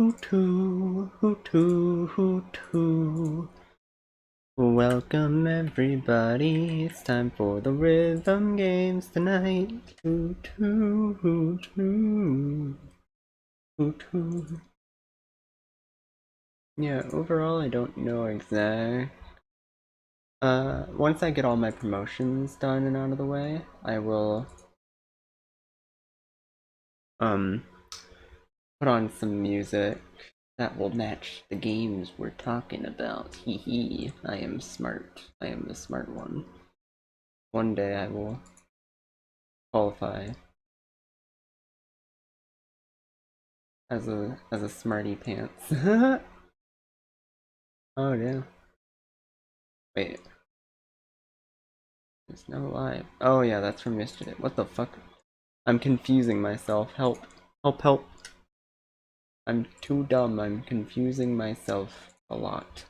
hoo-too, hoo-too, hoo-too. Welcome everybody, it's time for the rhythm games tonight. Hoo-too, hoo-too, hoo-too. Yeah, overall I don't know exact. Once I get all my promotions done and out of the way, I will, put on some music that will match the games we're talking about. Hee hee. I am smart. I am the smart one. One day I will qualify as a smarty pants. Oh yeah. Wait. There's no live. Oh yeah, that's from yesterday. What the fuck? I'm confusing myself. Help. Help, help. I'm too dumb. I'm confusing myself a lot.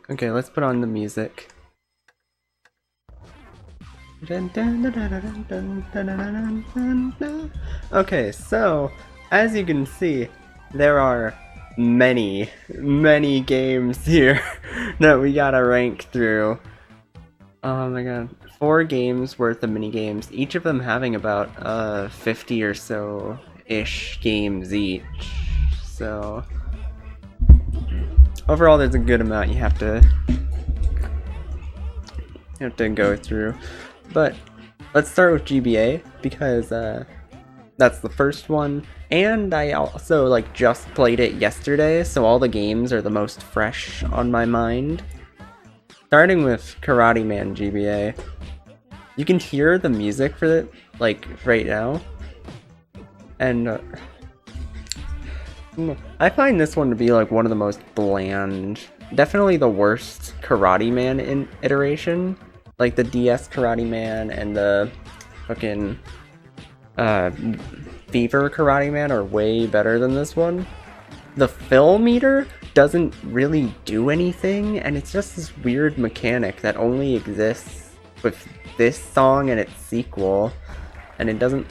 Okay, let's put on the music. Okay, so as you can see, there are many games here that we gotta rank through. Oh my god, 4 games worth of mini games, each of them having about 50 or so ish games each. So overall, there's a good amount you have to go through. But let's start with GBA because that's the first one, and I also like just played it yesterday, so all the games are the most fresh on my mind. Starting with Karate Man GBA, you can hear the music for it like right now, and I find this one to be like one of the most bland, definitely the worst Karate Man iteration. Like the DS Karate Man and the fucking Fever Karate Man are way better than this one. The fill meter doesn't really do anything, and it's just this weird mechanic that only exists with this song and its sequel, and it doesn't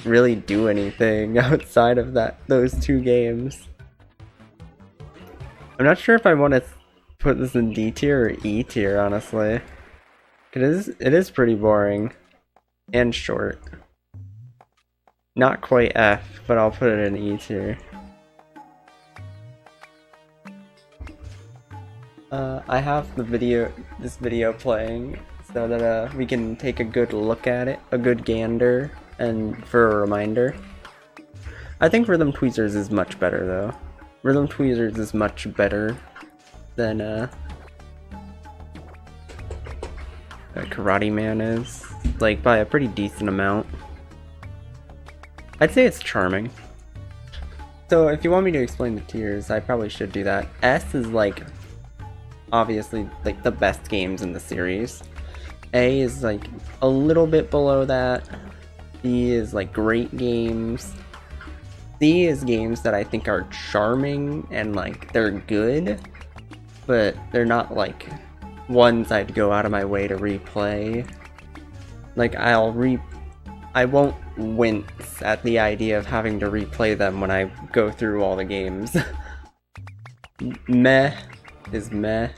really do anything outside of those 2 games. I'm not sure if I want to put this in D tier or E tier, honestly. It is pretty boring and short. Not quite F, but I'll put it in E tier. I have this video playing so that we can take a good look at it, a good gander, and for a reminder. I think Rhythm Tweezers is much better though. Rhythm Tweezers is much better than Karate Man is, like by a pretty decent amount. I'd say it's charming. So if you want me to explain the tiers, I probably should do that. S is like obviously like the best games in the series. A is like a little bit below that. B is like great games. C is games that I think are charming and like they're good, but they're not like ones I'd go out of my way to replay. Like I won't wince at the idea of having to replay them when I go through all the games. Meh is meh.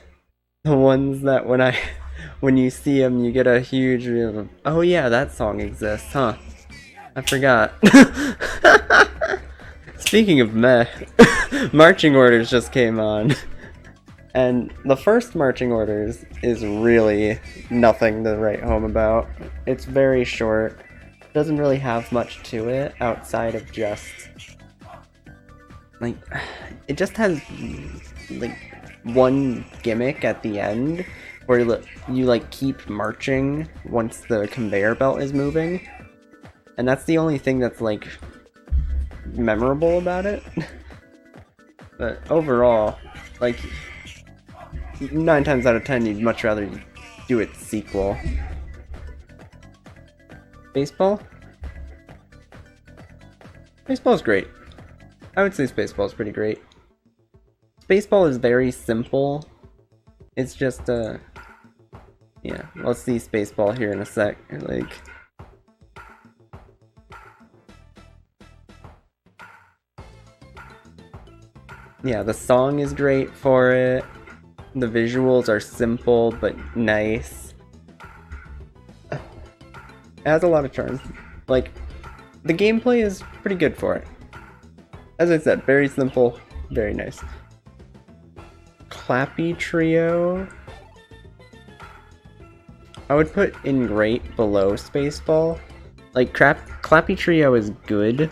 The ones that when you see them you get a huge oh yeah, that song exists, huh? I forgot. Speaking of meh, Marching Orders just came on. And the first Marching Orders is really nothing to write home about. It's very short. Doesn't really have much to it outside of just like it just has like one gimmick at the end where you like keep marching once the conveyor belt is moving, and that's the only thing that's like memorable about it. But overall, like 9 times out of 10 you'd much rather do its sequel. Baseball? Baseball's great. I would say Spaceball's pretty great. Spaceball is very simple. It's just Yeah, let's see Spaceball here in a sec. Like, yeah, the song is great for it. The visuals are simple but nice. It has a lot of charm. Like, the gameplay is pretty good for it. As I said, very simple, very nice. Clappy Trio. I would put in great below Spaceball. Like, Clappy Trio is good.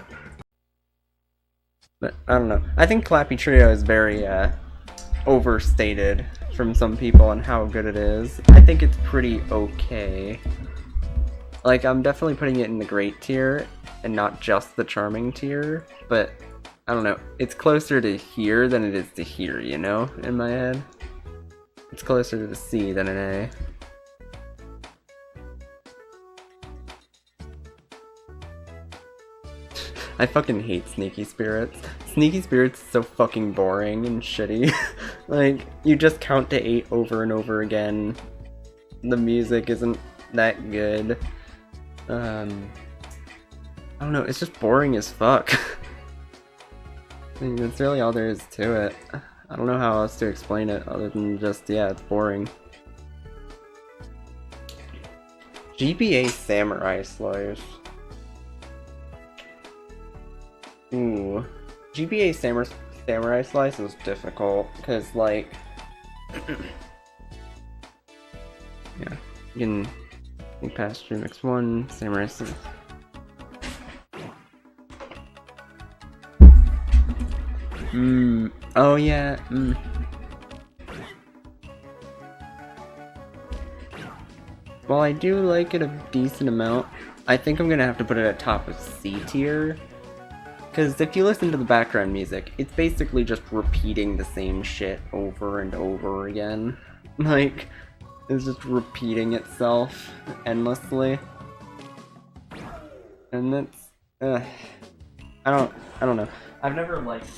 But, I don't know. I think Clappy Trio is very, overstated from some people on how good it is. I think it's pretty okay. Like, I'm definitely putting it in the great tier, and not just the charming tier, but I don't know. It's closer to here than it is to here, you know, in my head. It's closer to the C than an A. I fucking hate Sneaky Spirits. Sneaky Spirits is so fucking boring and shitty. Like, you just count to 8 over and over again. The music isn't that good. I don't know, it's just boring as fuck. I mean, that's really all there is to it. I don't know how else to explain it other than just, yeah, it's boring. GBA Samurai Slice. Ooh. GBA Samurai Slice is difficult, because, like... yeah, you can think past Remix 1, Samurai Slice. Oh yeah, Well, I do like it a decent amount. I think I'm gonna have to put it at top of C tier. Because if you listen to the background music, it's basically just repeating the same shit over and over again. Like, it's just repeating itself endlessly. And that's... I don't know. I've never liked...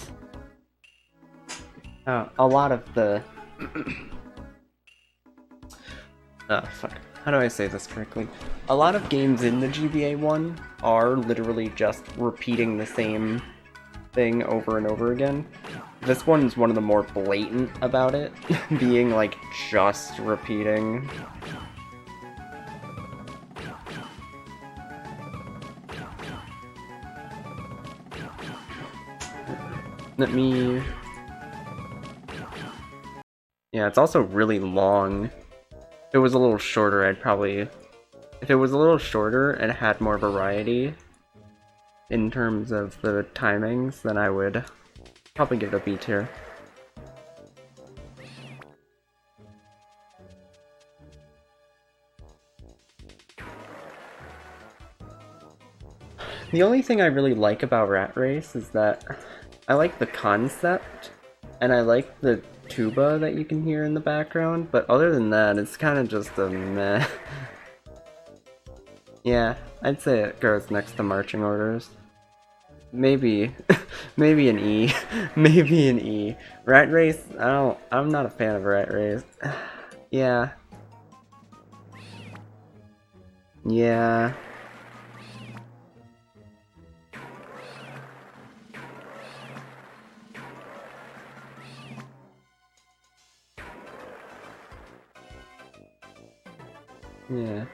a lot of the... fuck. How do I say this correctly? A lot of games in the GBA one are literally just repeating the same thing over and over again. This one's one of the more blatant about it, being like just repeating. Let me... Yeah, it's also really long. If it was a little shorter, I'd probably... If it was a little shorter and had more variety in terms of the timings, then I would probably give it a B tier. The only thing I really like about Rat Race is that I like the concept, and I like the tuba that you can hear in the background, but other than that, it's kind of just a meh. Yeah, I'd say it goes next to Marching Orders. Maybe, maybe an E. Maybe an E. Rat Race, I'm not a fan of Rat Race. Yeah. Yeah. Yeah.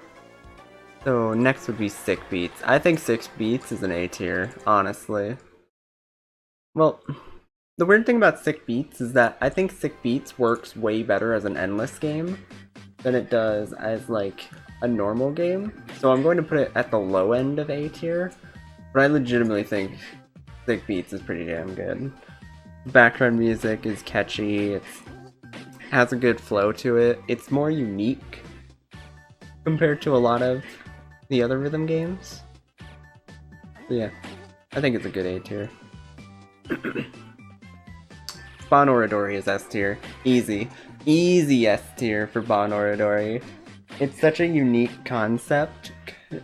So next would be Sick Beats. I think Sick Beats is an A tier, honestly. Well, the weird thing about Sick Beats is that I think Sick Beats works way better as an endless game than it does as like a normal game. So I'm going to put it at the low end of A tier, but I legitimately think Sick Beats is pretty damn good. Background music is catchy, it has a good flow to it, it's more unique compared to a lot of the other rhythm games. So yeah, I think it's a good A tier. Bon Oridori is S tier. Easy. Easy S tier for Bon Oridori. It's such a unique concept.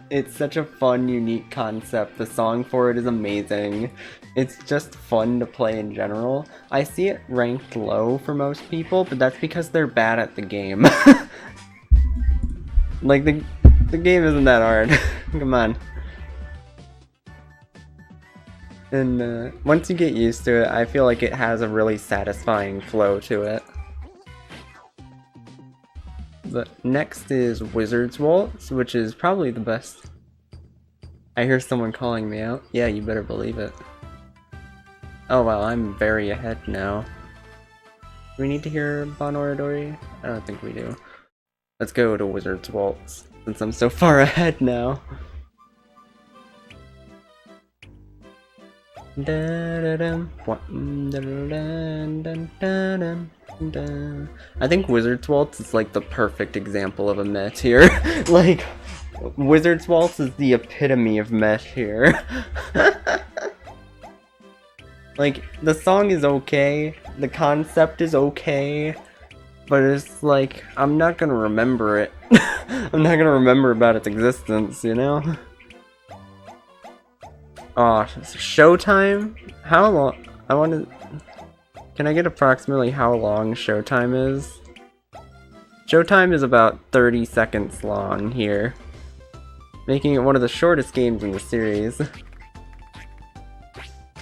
It's such a fun, unique concept. The song for it is amazing. It's just fun to play in general. I see it ranked low for most people, but that's because they're bad at the game. Like, the game isn't that hard. Come on. And once you get used to it, I feel like it has a really satisfying flow to it. But next is Wizard's Waltz, which is probably the best. I hear someone calling me out. Yeah, you better believe it. Oh wow, I'm very ahead now. Do we need to hear Bon Oradori? I don't think we do. Let's go to Wizard's Waltz, since I'm so far ahead now. I think Wizard's Waltz is like the perfect example of a meh tier. Like, Wizard's Waltz is the epitome of meh tier. Like, the song is okay, the concept is okay, but it's like, I'm not gonna remember it. I'm not gonna remember about its existence, you know? Oh, Showtime? How long? I want to... Can I get approximately how long Showtime is? Showtime is about 30 seconds long here, making it one of the shortest games in the series.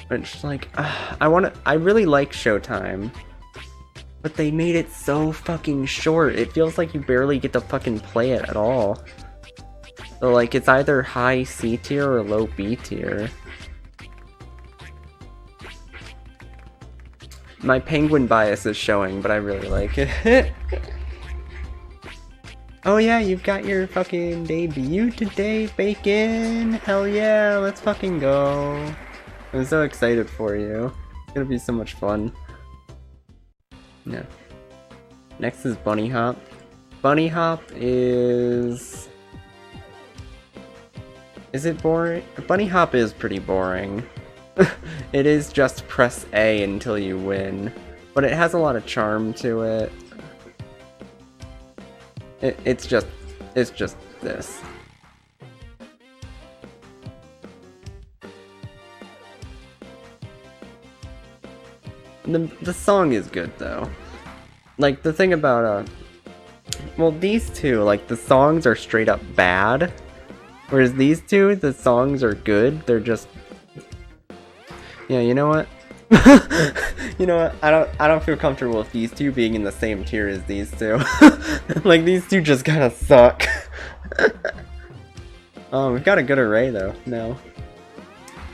It's like, I really like Showtime, but they made it so fucking short. It feels like you barely get to fucking play it at all. So like, it's either high C tier or low B tier. My penguin bias is showing, but I really like it. Oh yeah, you've got your fucking debut today, Bacon! Hell yeah, let's fucking go! I'm so excited for you. It's gonna be so much fun. Yeah. Next is Bunny Hop. Bunny Hop is... Is it boring? Bunny Hop is pretty boring. It is just press A until you win, but it has a lot of charm to it. It's just this. The song is good though. Like, the thing about well, these two, like, the songs are straight up bad, whereas these two, the songs are good. They're just... Yeah, you know what? You know what? I don't feel comfortable with these two being in the same tier as these two. Like, these two just kind of suck. We've got a good array though now.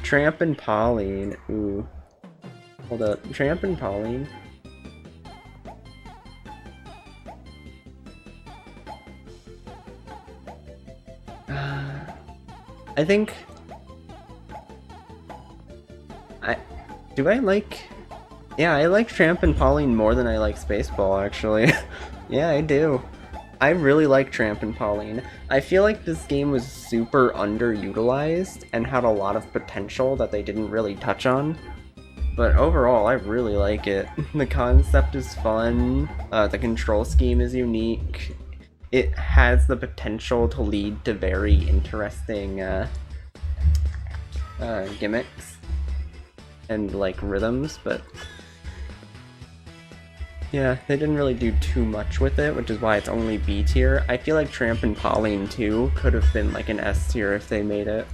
Tramp and Pauline. Ooh. Hold up. Tramp and Pauline. I think... Do I like... Yeah, I like Tramp and Pauline more than I like Spaceball, actually. Yeah, I do. I really like Tramp and Pauline. I feel like this game was super underutilized and had a lot of potential that they didn't really touch on. But overall, I really like it. The concept is fun, the control scheme is unique. It has the potential to lead to very interesting gimmicks and like rhythms, but yeah, they didn't really do too much with it, which is why it's only B tier. I feel like Tramp and Pauline 2 could have been like an S tier if they made it.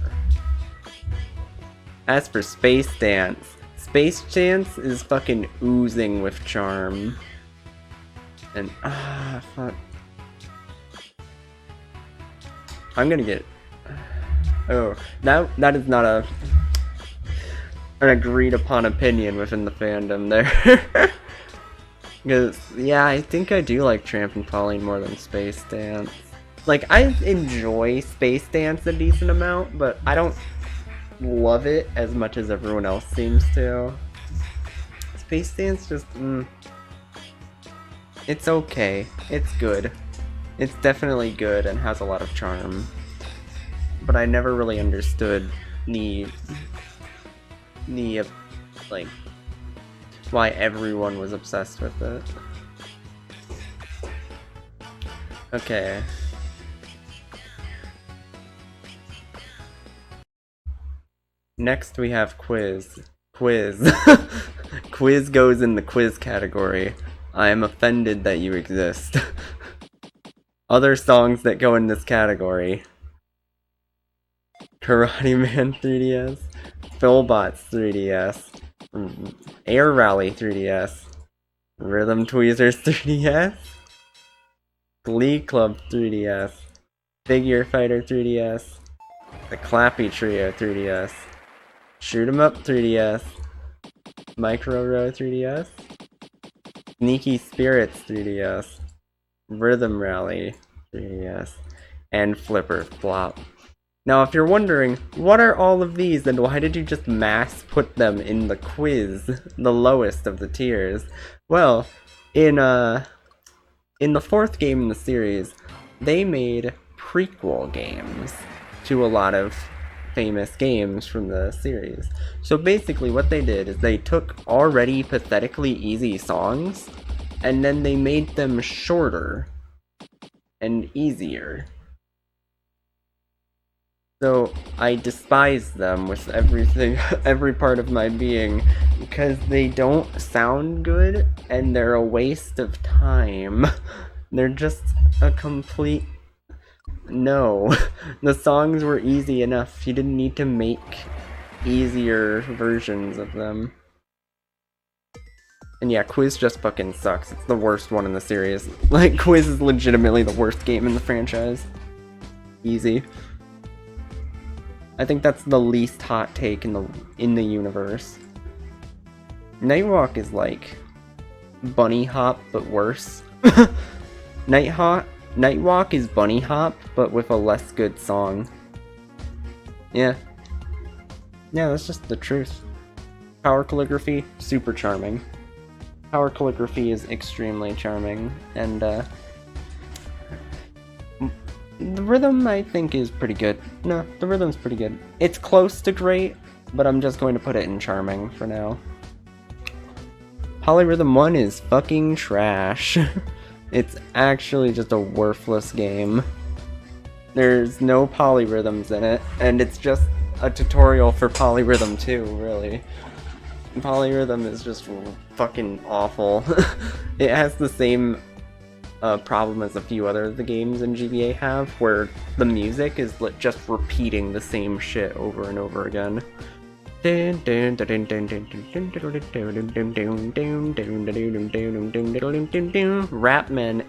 As for Space Dance, Space Dance is fucking oozing with charm. And fuck. I'm gonna get... Oh, that is not an agreed upon opinion within the fandom there. Because, yeah, I think I do like Tramp and Pauline more than Space Dance. Like, I enjoy Space Dance a decent amount, but I don't love it as much as everyone else seems to. Space Dance just, it's okay. It's good. It's definitely good and has a lot of charm. But I never really understood the like, why everyone was obsessed with it. Okay. Next we have Quiz. Quiz. Quiz goes in the quiz category. I am offended that you exist. Other songs that go in this category: Karate Man 3DS, Philbots 3DS, Air Rally 3DS, Rhythm Tweezers 3DS, Glee Club 3DS, Figure Fighter 3DS, the Clappy Trio 3DS, Shoot 'em Up 3DS, Micro Row 3DS, Sneaky Spirits 3DS, Rhythm Rally 3DS, and Flipper Flop. Now, if you're wondering, what are all of these, and why did you just mass put them in the quiz, the lowest of the tiers? Well, in the fourth game in the series, they made prequel games to a lot of famous games from the series. So basically what they did is they took already pathetically easy songs, and then they made them shorter and easier. So I despise them with everything, every part of my being, because they don't sound good and they're a waste of time. They're just a complete no. The songs were easy enough. You didn't need to make easier versions of them. And yeah, Quiz just fucking sucks. It's the worst one in the series. Like, Quiz is legitimately the worst game in the franchise. Easy. I think that's the least hot take in the universe. Nightwalk is like Bunny Hop, but worse. Nightwalk is Bunny Hop, but with a less good song. Yeah. Yeah, that's just the truth. Power Calligraphy, super charming. Power Calligraphy is extremely charming, and the rhythm, I think, is pretty good. No, the rhythm's pretty good. It's close to great, but I'm just going to put it in charming for now. Polyrhythm 1 is fucking trash. It's actually just a worthless game. There's no polyrhythms in it, and it's just a tutorial for Polyrhythm 2, really. Polyrhythm is just fucking awful. It has the same problem as a few other of the games in GBA have, where the music is just repeating the same shit over and over again. Rapman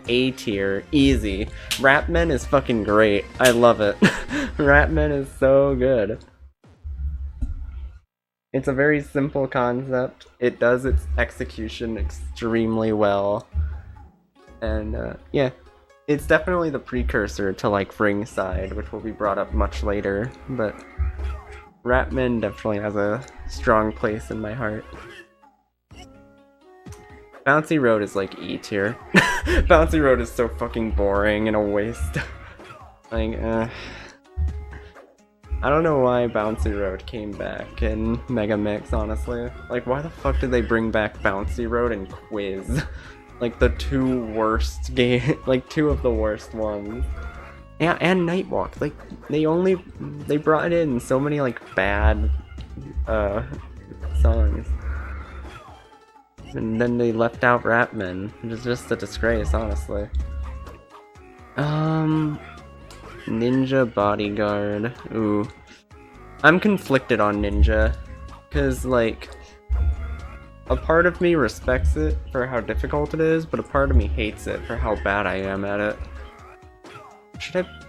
A tier, easy. Rapman is fucking great. I love it. Rapman is so good. It's a very simple concept. It does its execution extremely well. And yeah, it's definitely the precursor to like Ringside, which will be brought up much later, but Rapman definitely has a strong place in my heart. Bouncy Road is like E tier. Bouncy Road is so fucking boring and a waste. Like, I don't know why Bouncy Road came back in Mega Mix, honestly. Like, why the fuck did they bring back Bouncy Road and Quiz? Like, the two worst like, two of the worst ones. Yeah, and Nightwalk. Like, they brought in so many, like, bad, songs. And then they left out Rapman, which is just a disgrace, honestly. Ninja Bodyguard. Ooh. I'm conflicted on Ninja, cause, like, a part of me respects it for how difficult it is, but a part of me hates it for how bad I am at it.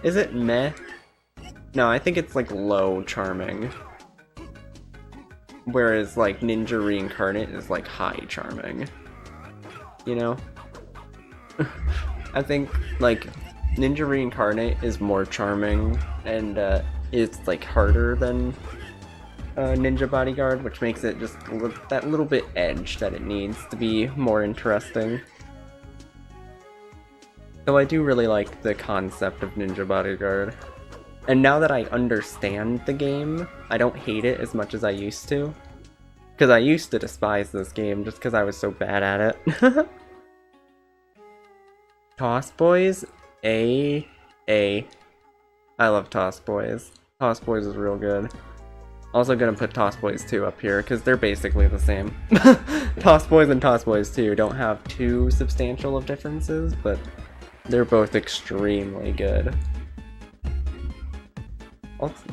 Is it meh? No, I think it's like low charming. Whereas like Ninja Reincarnate is like high charming. You know? I think like Ninja Reincarnate is more charming and it's like harder than Ninja Bodyguard, which makes it just that little bit edge that it needs to be more interesting. Though I do really like the concept of Ninja Bodyguard. And now that I understand the game, I don't hate it as much as I used to. Because I used to despise this game just because I was so bad at it. Toss Boys? A. I love Toss Boys. Toss Boys is real good. Also gonna put Toss Boys 2 up here, because they're basically the same. Toss Boys and Toss Boys 2 don't have too substantial of differences, but They're both extremely good. Also,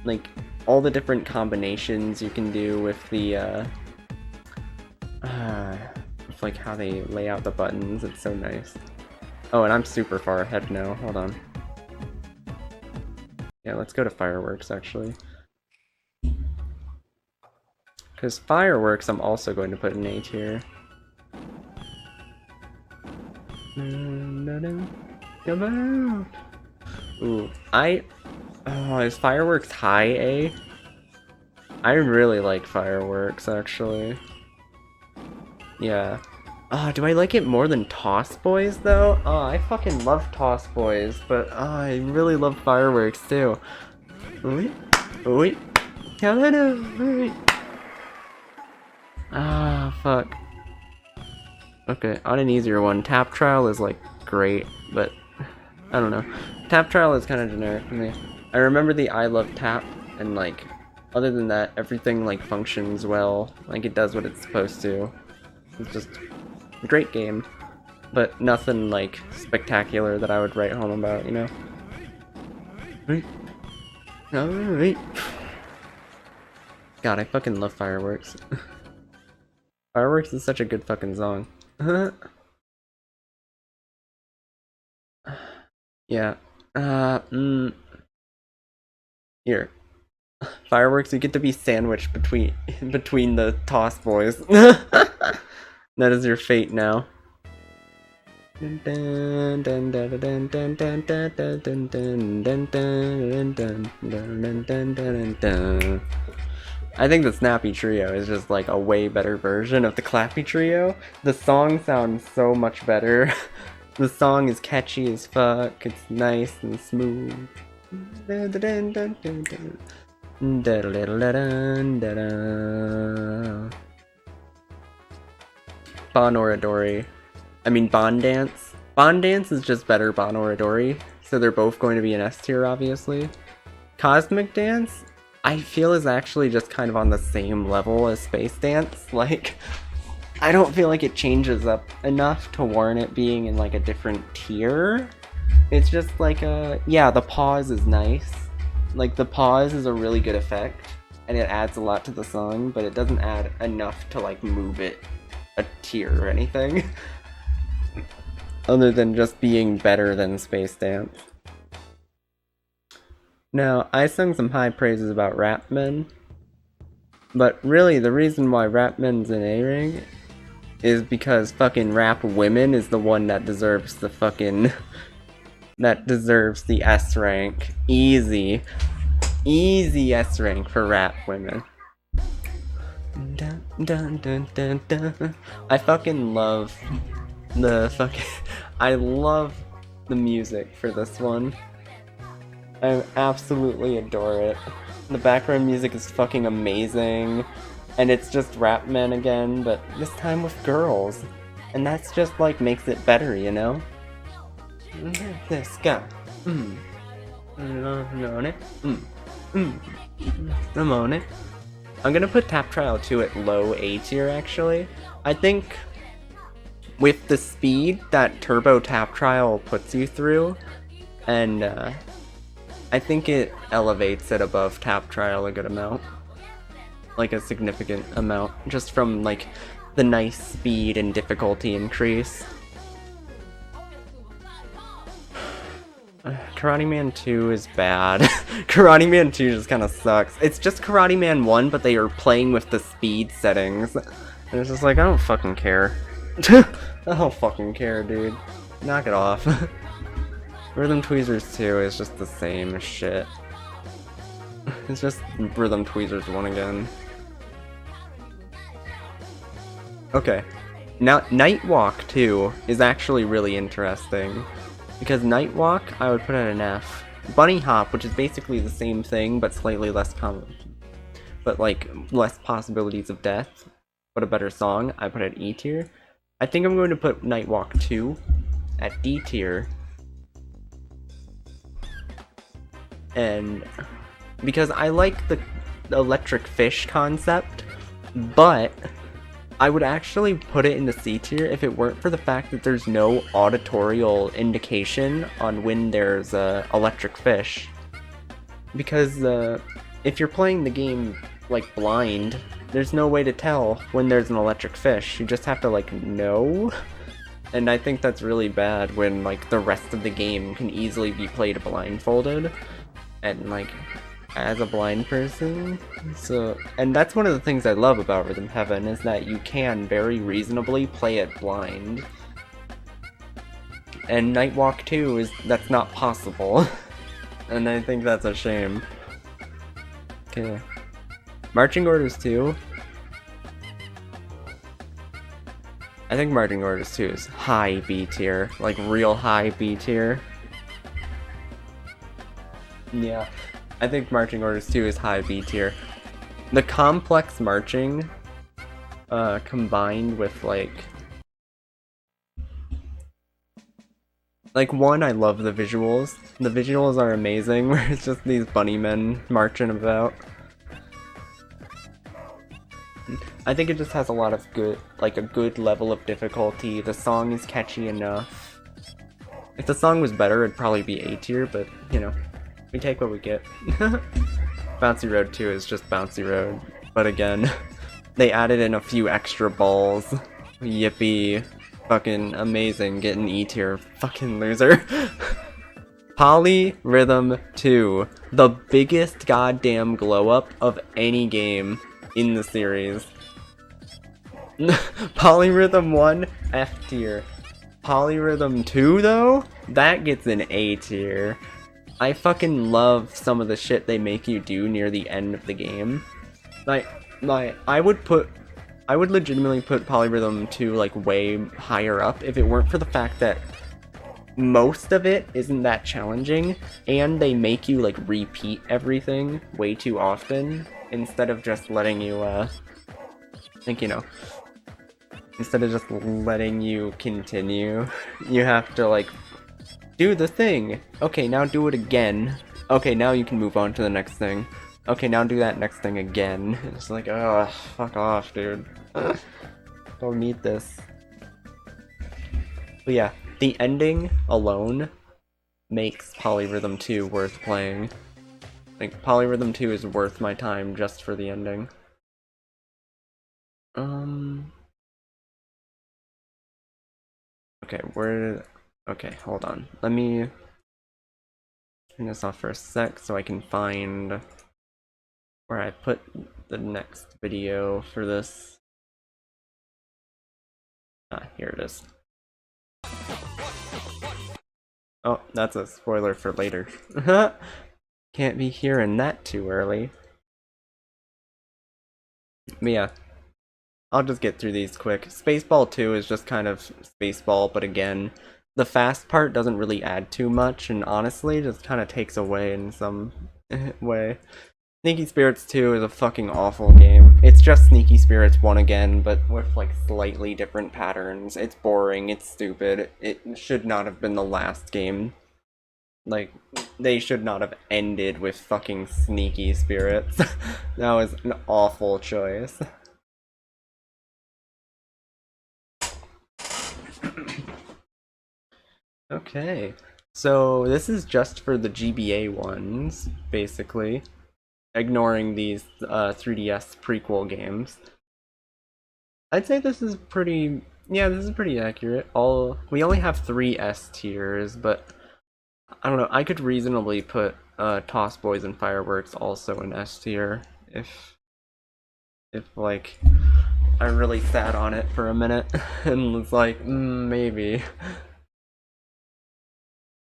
like, all the different combinations you can do with the, with, like, how they lay out the buttons, it's so nice. Oh, and I'm super far ahead now, hold on. Yeah, let's go to fireworks, actually. Because fireworks, I'm also going to put an A tier. Ooh, oh, is fireworks high A? I really like fireworks, actually. Yeah. Oh, do I like it more than Toss Boys, though? Oh, I fucking love Toss Boys, but oh, I really love fireworks, too. Wait, wait, wait. Ah, fuck. Okay, on an easier one, Tap Trial is, like, great, but I don't know. Tap Trial is kind of generic to me. I remember the I Love Tap, and, like, other than that, everything, like, functions well. Like, it does what it's supposed to. It's just a great game, but nothing, like, spectacular that I would write home about, you know? Alright. God, I fucking love fireworks. Fireworks is such a good fucking song. Yeah. Here. Fireworks, you get to be sandwiched between the Toss Boys. That is your fate now. I think the Snappy Trio is just like a way better version of the Clappy Trio. The song sounds so much better. The song is catchy as fuck, it's nice and smooth. Bon Oradori. I mean Bond Dance. Bond Dance is just better Bon Oradori, so they're both going to be an S tier, obviously. Cosmic Dance, I feel is actually just kind of on the same level as Space Dance. Like, I don't feel like it changes up enough to warrant it being in like a different tier. It's just like yeah, the pause is nice. Like, the pause is a really good effect, and it adds a lot to the song, but it doesn't add enough to like move it a tier or anything. Other than just being better than Space Dance. Now, I sung some high praises about Rapmen, but really the reason why Rapmen's an A-ring is because fucking Rap Women is the one that deserves the fucking... that deserves the S rank. Easy. Easy S rank for Rap Women. Dun, dun, dun, dun, dun. I fucking love the fucking... I love the music for this one. I absolutely adore it. The background music is fucking amazing. And it's just Rap Men again, but this time with girls. And that's just like makes it better, you know? This guy. I'm on it. I'm on it. I'm gonna put Tap Trial 2 at low A tier, actually. I think with the speed that Turbo Tap Trial puts you through, and I think it elevates it above Tap Trial a good amount. Like a significant amount, just from like the nice speed and difficulty increase. Karate Man 2 is bad. Karate Man 2 just kind of sucks. It's just Karate Man 1, but they are playing with the speed settings. And it's just like, I don't fucking care. I don't fucking care, dude. Knock it off. Rhythm Tweezers 2 is just the same shit. It's just Rhythm Tweezers 1 again. Okay. Now, Nightwalk 2 is actually really interesting. Because Nightwalk, I would put at an F. Bunny Hop, which is basically the same thing, but slightly less common. But like, less possibilities of death. But a better song, I put at E tier. I think I'm going to put Nightwalk 2 at D tier. And because I like the electric fish concept, but I would actually put it in the C tier if it weren't for the fact that there's no auditorial indication on when there's electric fish. Because if you're playing the game like blind, there's no way to tell when there's an electric fish. You just have to like know. And I think that's really bad when like the rest of the game can easily be played blindfolded. And like as a blind person. So, and that's one of the things I love about Rhythm Heaven is that you can very reasonably play it blind. And Nightwalk 2 that's not possible. And I think that's a shame. Okay. Marching Orders 2. I think Marching Orders 2 is high B tier. Like real high B tier. Yeah. I think Marching Orders 2 is high B tier. The complex marching, combined with like one, I love the visuals. The visuals are amazing, where it's just these bunny men marching about. I think it just has a lot of good, like a good level of difficulty. The song is catchy enough. If the song was better, it'd probably be A tier, but you know. We take what we get. Bouncy Road 2 is just Bouncy Road. But again, they added in a few extra balls. Yippee. Fucking amazing. Getting E tier. Fucking loser. Polyrhythm 2. The biggest goddamn glow up of any game in the series. Polyrhythm 1, F tier. Polyrhythm 2 though? That gets an A tier. I fucking love some of the shit they make you do near the end of the game. I would legitimately put Polyrhythm 2 like way higher up if it weren't for the fact that most of it isn't that challenging, and they make you like repeat everything way too often instead of just letting you instead of just letting you continue. You have to like do the thing. Okay, now do it again. Okay, now you can move on to the next thing. Okay, now do that next thing again. It's like, oh, fuck off, dude. Don't need this. But yeah, the ending alone makes Polyrhythm 2 worth playing. Like, Polyrhythm 2 is worth my time just for the ending. Okay, okay, hold on. Let me turn this off for a sec so I can find where I put the next video for this. Ah, here it is. Oh, that's a spoiler for later. Can't be hearing that too early. But yeah, I'll just get through these quick. Spaceball 2 is just kind of Spaceball, but again, the fast part doesn't really add too much, and honestly, just kind of takes away in some way. Sneaky Spirits 2 is a fucking awful game. It's just Sneaky Spirits 1 again, but with like slightly different patterns. It's boring, it's stupid. It should not have been the last game. Like, they should not have ended with fucking Sneaky Spirits. That was an awful choice. Okay, so this is just for the GBA ones, basically. Ignoring these 3DS prequel games. I'd say this is pretty... yeah, this is pretty accurate. We only have 3 S tiers, but I don't know, I could reasonably put Toss Boys and Fireworks also in S tier if like I really sat on it for a minute and was like, maybe.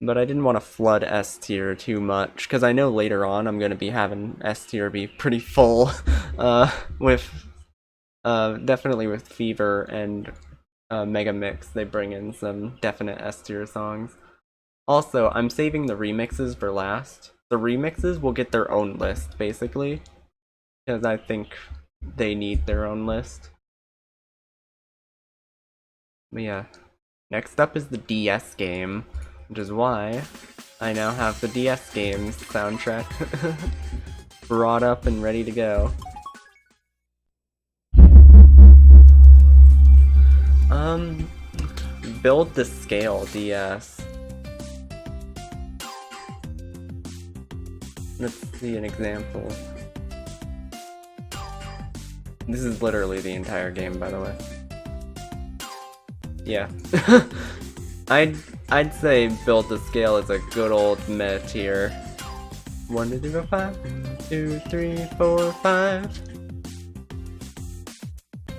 But I didn't want to flood S tier too much, because I know later on I'm going to be having S tier be pretty full, definitely with Fever and Mega Mix. They bring in some definite S tier songs. Also, I'm saving the remixes for last. The remixes will get their own list, basically, because I think they need their own list. But yeah, next up is the DS game, which is why I now have the DS games soundtrack brought up and ready to go. Build the scale DS. Let's see an example. This is literally the entire game, by the way. Yeah. I'd say build the scale is a good old meh tier. 1, 2, 3, 4, 5.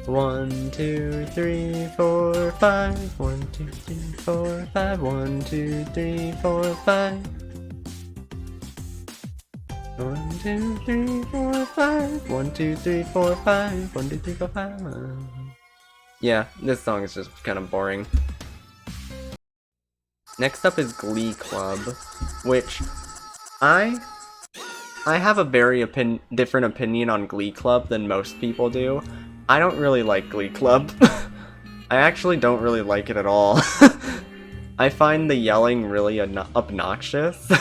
1, 2, 3, 4, 5. 1, 2, 3, 4, 5. 1, 2, 3, 4, 5. 1, 2, 3, 4, 5. 1, 2, 3, 4, 5. 1, 2, 3, 4, 5. 1, 2, 3, 4, 5. Yeah, this song is just kind of boring. Next up is Glee Club, which I have a very different opinion on Glee Club than most people do. I don't really like Glee Club. I actually don't really like it at all. I find the yelling really obnoxious.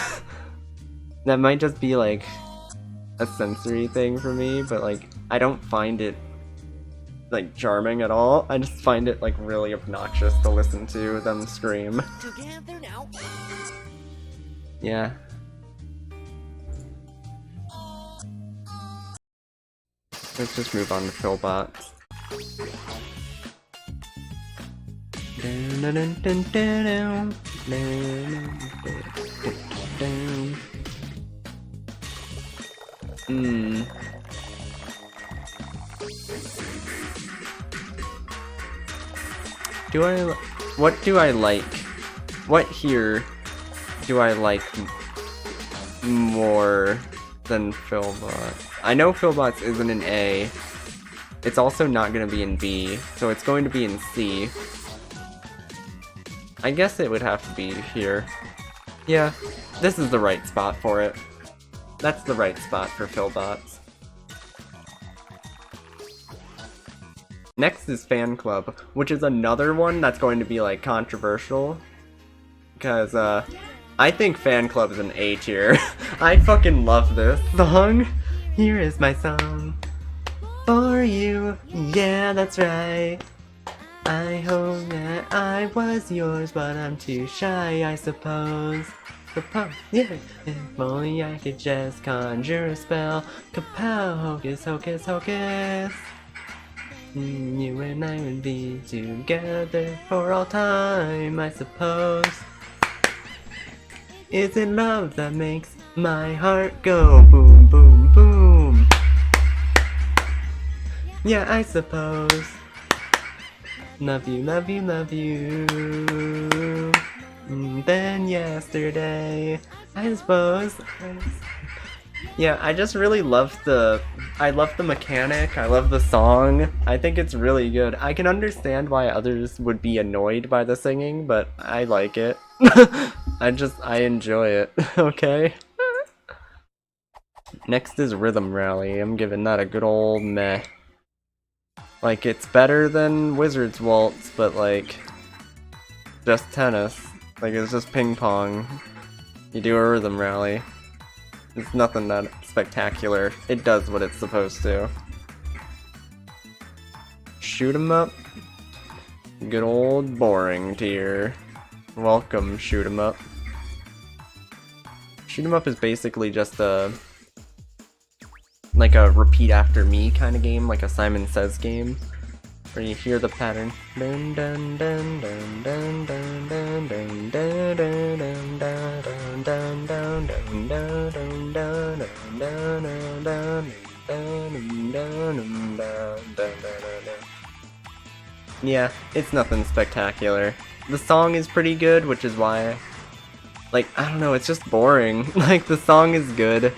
That might just be like a sensory thing for me, but like I don't find it like charming at all. I just find it like really obnoxious to listen to them scream. Together now. Yeah. Let's just move on to Philbots. What do I like? What here do I like more than Philbots? I know Philbots isn't in A. It's also not going to be in B, so it's going to be in C. I guess it would have to be here. Yeah, this is the right spot for it. That's the right spot for Philbots. Next is Fan Club, which is another one that's going to be like controversial. Because I think Fan Club is an A tier. I fucking love this song. Here is my song for you. Yeah, that's right. I hope that I was yours, but I'm too shy, I suppose. Yeah, if only I could just conjure a spell. Kapow, hocus, hocus, hocus. You and I would be together for all time, I suppose. Is it love that makes my heart go boom, boom, boom? Yeah, I suppose. Love you, love you, love you. Then yesterday, I suppose. Yeah, I just really love I love the mechanic, I love the song. I think it's really good. I can understand why others would be annoyed by the singing, but I like it. I enjoy it, okay? Next is Rhythm Rally. I'm giving that a good old meh. Like, it's better than Wizard's Waltz, but like, just tennis. Like, it's just ping pong. You do a Rhythm Rally. It's nothing that spectacular. It does what it's supposed to. Shoot 'em up. Good old boring tier. Welcome, Shoot 'em up. Shoot 'em up is basically just like a repeat after me kind of game, like a Simon Says game, where you hear the pattern. Dun dun dun dun dun dun dun dun dun dun dun dun dun dun dun dun dun dun. Yeah, it's nothing spectacular. The song is pretty good, which is why, like, I don't know, it's just boring. Like, the song is good,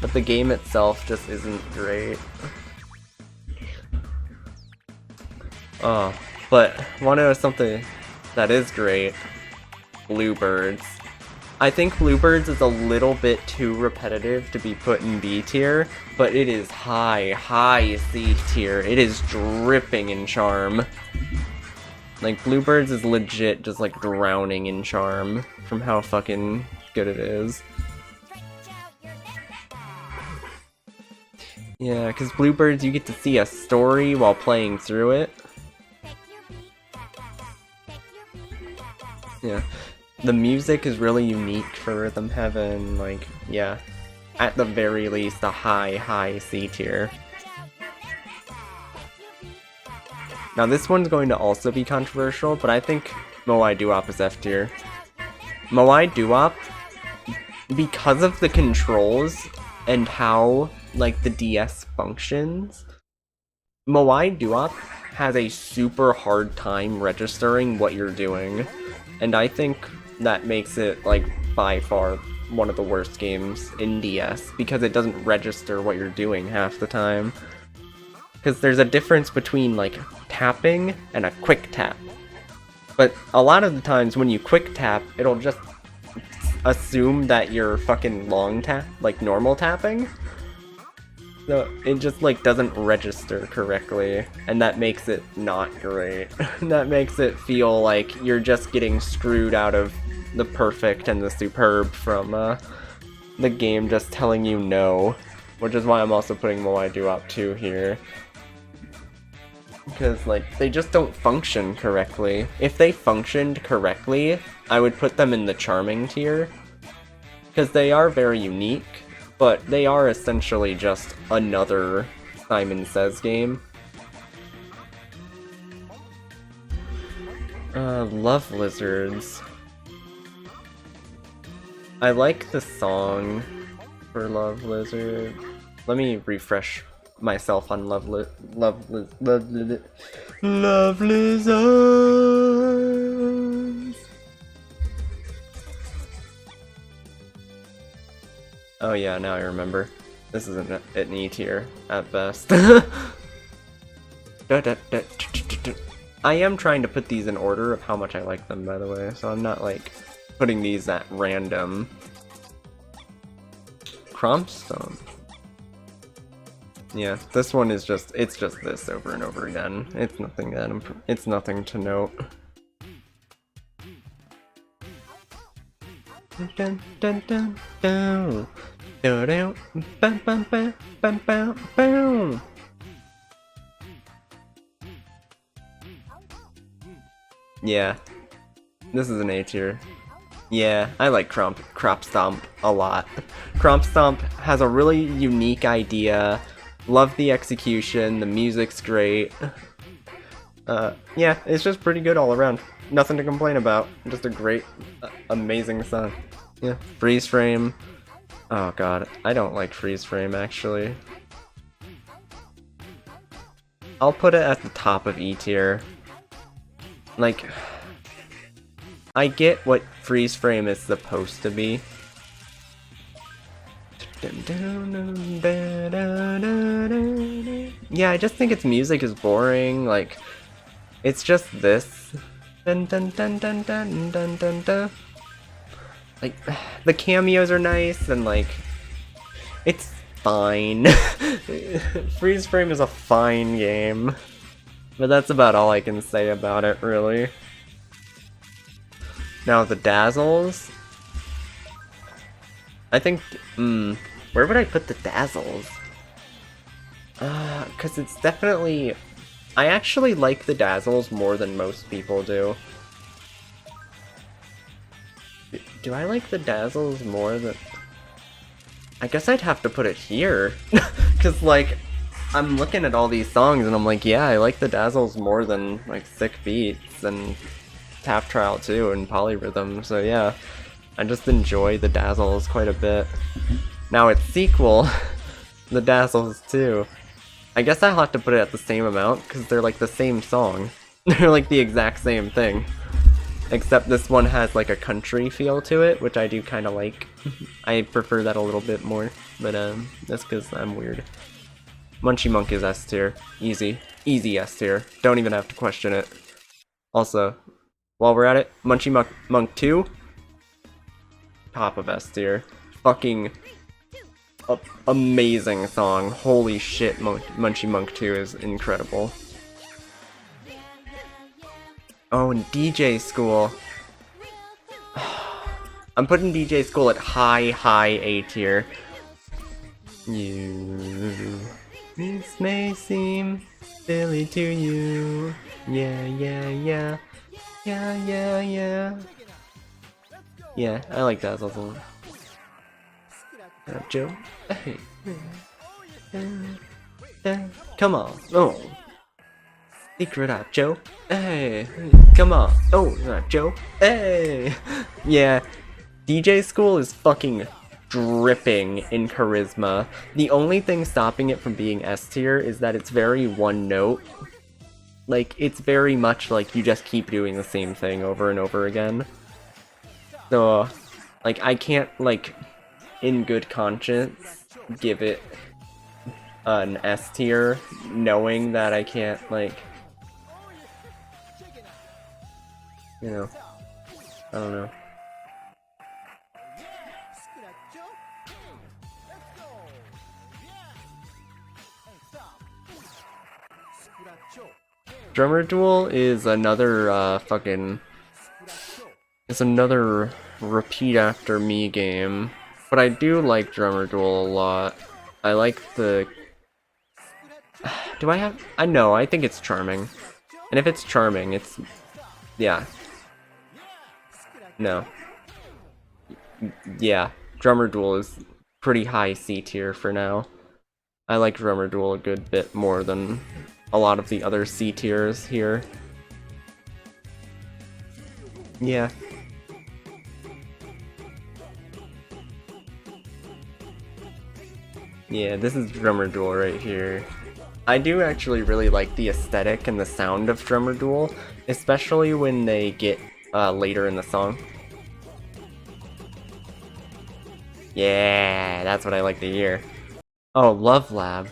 but the game itself just isn't great. Oh, but wanna know something that is great? Bluebirds. I think Bluebirds is a little bit too repetitive to be put in B tier, but it is high C tier. It is dripping in charm. Like, Bluebirds is legit just like drowning in charm from how fucking good it is. Yeah, because Bluebirds, you get to see a story while playing through it. Yeah. The music is really unique for Rhythm Heaven, like, yeah. At the very least, a high C tier. Now this one's going to also be controversial, but I think Moai Duop is F tier. Moai Duop, because of the controls and how, like, the DS functions, Moai Duop has a super hard time registering what you're doing. And I think that makes it, like, by far one of the worst games in DS, because it doesn't register what you're doing half the time. Because there's a difference between, like, tapping and a quick tap. But a lot of the times when you quick tap, it'll just assume that you're fucking long tap, like normal tapping. So it just, like, doesn't register correctly, and that makes it not great. That makes it feel like you're just getting screwed out of the perfect and the superb from the game just telling you no. Which is why I'm also putting Moai Duop 2 here. Because, like, they just don't function correctly. If they functioned correctly, I would put them in the charming tier. Because they are very unique, but they are essentially just another Simon Says game. Love Lizards. I like the song for Love Lizard. Let me refresh myself on Love Lizards. Oh yeah, now I remember. This is an E tier at best. I am trying to put these in order of how much I like them, by the way, so I'm not, like, putting these at random. Crumpstone. Yeah, this one is just, it's just this over and over again. It's nothing that it's nothing to note. Dun, dun, dun, dun. Dun, dun, bam, bam, bam, bam, bam, bam. Yeah, this is an A tier. Yeah, I like Crop Stomp a lot. Crop Stomp has a really unique idea. Love the execution, the music's great. Yeah, it's just pretty good all around. Nothing to complain about. Just a great, amazing song. Yeah, Freeze Frame. Oh god, I don't like Freeze Frame actually. I'll put it at the top of E tier. Like, I get what Freeze Frame is supposed to be. Yeah, I just think its music is boring, like, it's just this. Like, the cameos are nice, and, like, it's fine. Freeze Frame is a fine game. But that's about all I can say about it, really. Now, the Dazzles. I think, where would I put the Dazzles? Cause it's definitely, I actually like the Dazzles more than most people do. Do I like the Dazzles more than, I guess I'd have to put it here. Cause, like, I'm looking at all these songs and I'm like, yeah, I like the Dazzles more than, like, Sick Beats and Tap Trial 2 and Polyrhythm, so yeah. I just enjoy the Dazzles quite a bit. Now its sequel, the Dazzles 2. I guess I'll have to put it at the same amount, because they're like the same song. They're like the exact same thing. Except this one has like a country feel to it, which I do kind of like. I prefer that a little bit more, but that's because I'm weird. Munchie Monk is S tier. Easy. Easy S tier. Don't even have to question it. Also, while we're at it, Munchie Monk 2. Top of S tier. Fucking amazing song. Holy shit, Munchie Monk 2 is incredible. Oh, and DJ School. I'm putting DJ School at high A tier. This may seem silly to you. Yeah. Yeah, I like that also. Joe. Hey. Come on. Oh. Secret up, Joe. Hey. Come on. Oh, Joe. Hey. Yeah. DJ School is fucking dripping in charisma. The only thing stopping it from being S tier is that it's very one note. Like, it's very much like you just keep doing the same thing over and over again. So, like, I can't, like, in good conscience, give it an S tier, knowing that I can't, like, you know, I don't know. Drummer Duel is another, it's another repeat after me game, but I do like Drummer Duel a lot. I like the... I know, I think it's charming. And if it's charming, it's... yeah. No. Yeah, Drummer Duel is pretty high C tier for now. I like Drummer Duel a good bit more than a lot of the other C tiers here. Yeah. Yeah, this is Drummer Duel right here. I do actually really like the aesthetic and the sound of Drummer Duel, especially when they get later in the song. Yeah, that's what I like to hear. Oh, Love Lab.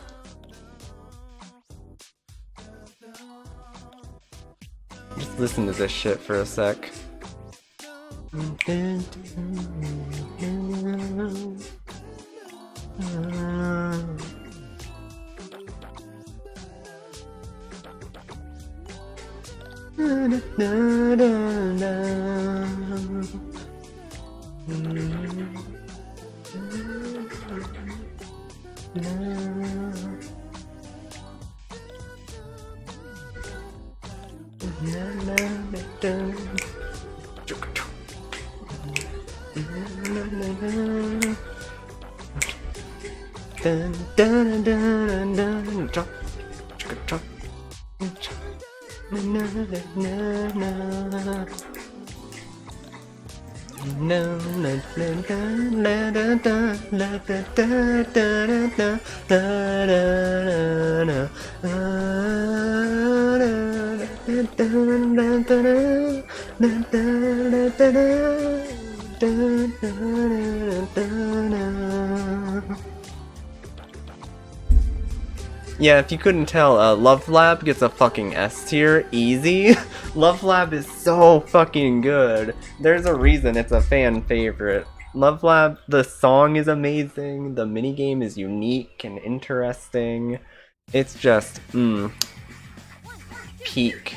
Just listen to this shit for a sec. Yeah, if you couldn't tell, Love Lab gets a fucking S tier, easy. Love Lab is so fucking good. There's a reason it's a fan favorite. Love Lab, the song is amazing, the minigame is unique and interesting. It's just, peak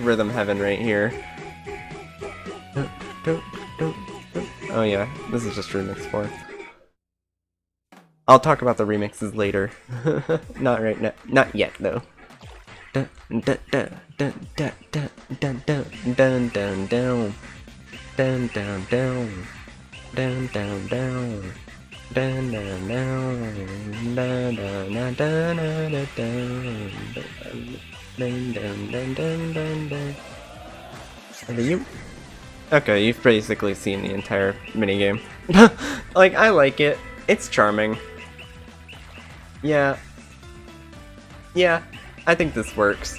rhythm heaven right here. Oh yeah, this is just remix 4. I'll talk about the remixes later. Not right now. Not yet, though. Dun dun dun dun dun dun dun dun dun dun down. Dun dun down. Down down down. Dun dun down. Dun dun dun dun dun dun. Dun dun dun dun dun dun. Are you? Okay, you've basically seen the entire minigame. Like, I like it. It's charming. Yeah. Yeah, I think this works.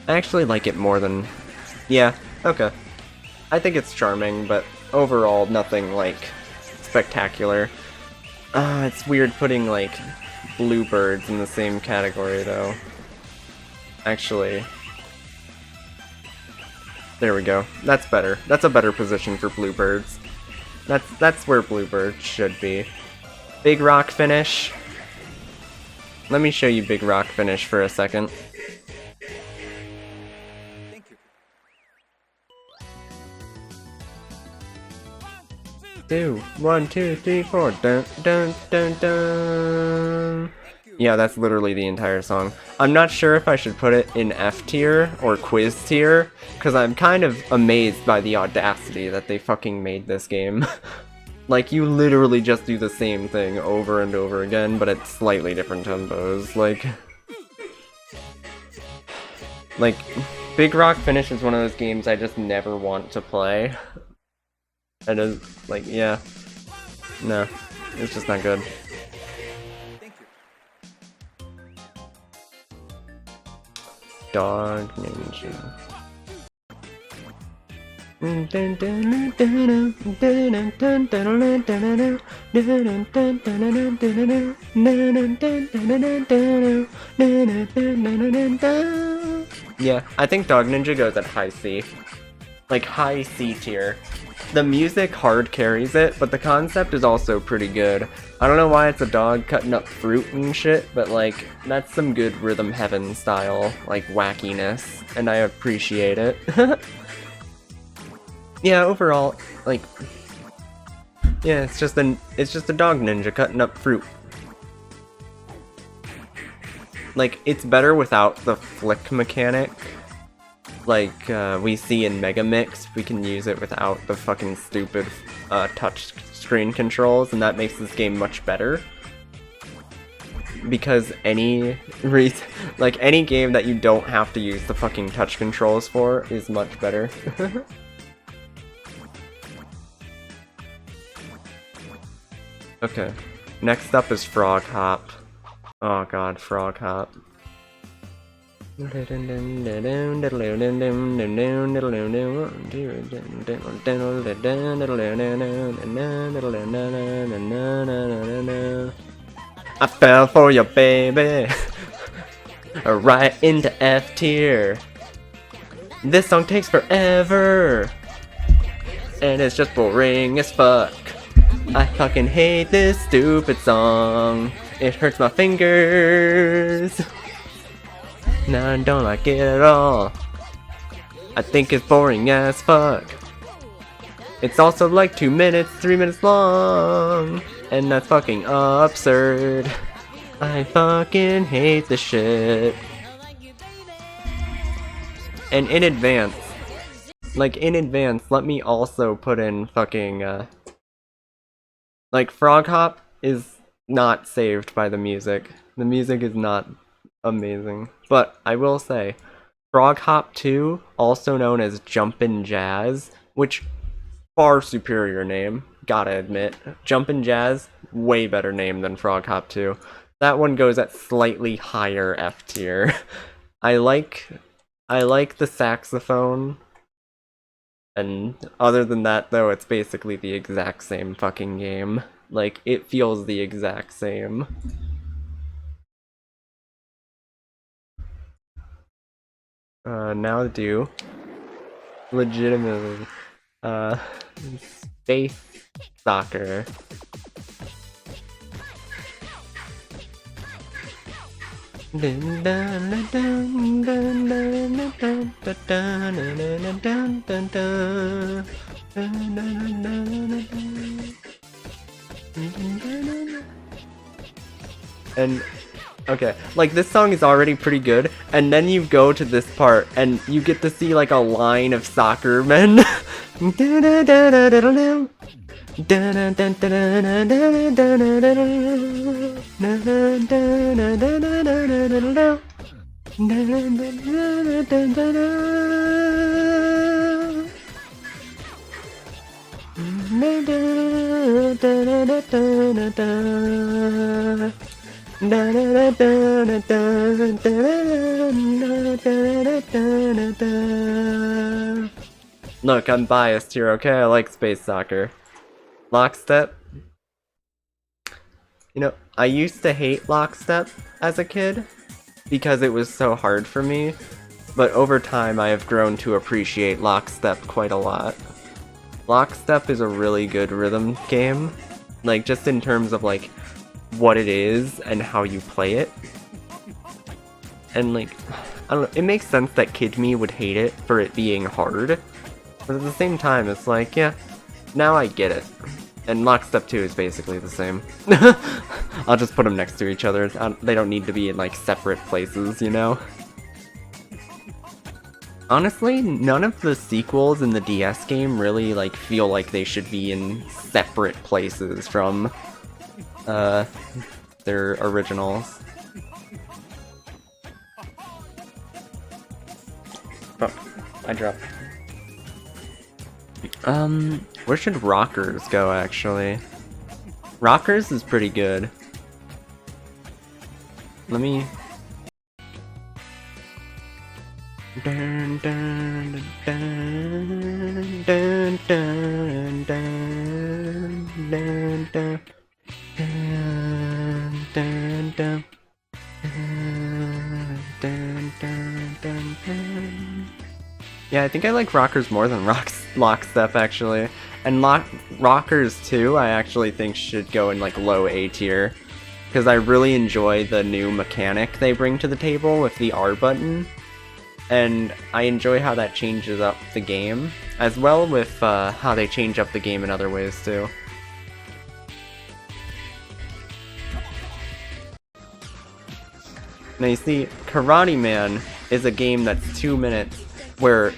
I actually like it more than... yeah, okay. I think it's charming, but overall nothing, like, spectacular. It's weird putting, like, Bluebirds in the same category, though. Actually... there we go. That's better. That's a better position for Bluebirds. That's where Bluebirds should be. Big Rock finish. Let me show you Big Rock finish for a second. Two, 1, 2, 3, 4. Dun dun dun dun. Yeah, that's literally the entire song. I'm not sure if I should put it in F tier or quiz tier, because I'm kind of amazed by the audacity that they fucking made this game. Like, you literally just do the same thing over and over again, but at slightly different tempos. Like, Big Rock Finish is one of those games I just never want to play. And it's like, yeah. No, it's just not good. Dog Ninja. Yeah, I think Dog Ninja goes at high C. Like, high C tier. The music hard carries it, but the concept is also pretty good. I don't know why it's a dog cutting up fruit and shit, but like, that's some good Rhythm Heaven style, like, wackiness, and I appreciate it. Yeah, overall, like, yeah, it's just a dog ninja cutting up fruit. Like, it's better without the flick mechanic. Like, we see in Mega Mix, we can use it without the fucking stupid touch screen controls, and that makes this game much better. Because any game that you don't have to use the fucking touch controls for is much better. Okay, next up is Frog Hop. Oh god, Frog Hop. I fell for your baby, right into F tier. This song takes forever, and it's just boring as fuck. I fucking hate this stupid song. It hurts my fingers. Now I don't like it at all. I think it's boring as fuck. It's also like 2 minutes, 3 minutes long. And that's fucking absurd. I fucking hate this shit. And in advance, let me also put in fucking, like, Frog Hop is not saved by the music. The music is not amazing. But I will say, Frog Hop 2, also known as Jumpin' Jazz, which, far superior name, gotta admit. Jumpin' Jazz, way better name than Frog Hop 2. That one goes at slightly higher F tier. I like the saxophone. And other than that, though, it's basically the exact same fucking game. Like, it feels the exact same. Now do legitimately, Space Soccer. And okay, like, this song is already pretty good, and then you go to this part and you get to see like a line of soccer men. Look, I'm biased here, okay? I like Space Soccer. Lockstep. You know, I used to hate Lockstep as a kid because it was so hard for me, but over time I have grown to appreciate Lockstep quite a lot. Lockstep is a really good rhythm game, like, just in terms of, like, what it is and how you play it. And, like, I don't know, it makes sense that Kid Me would hate it for it being hard, but at the same time, it's like, yeah, now I get it. And lockstep 2 is basically the same. I'll just put them next to each other. They don't need to be in like separate places, you know? Honestly, none of the sequels in the DS game really like feel like they should be in separate places from their originals. Oh, I dropped. Where should Rockers go, actually? Rockers is pretty good. Let me... Dun, dun, dun, dun, dun, dun, dun, dun, dun, dun, dun, dun, dun, dun. Yeah, I think I like Rockers more than Lockstep, actually. And Rockers 2, I actually think should go in like low A tier. Because I really enjoy the new mechanic they bring to the table with the R button. And I enjoy how that changes up the game, as well with how they change up the game in other ways too. Now you see, Karate Man is a game that's 2 minutes, where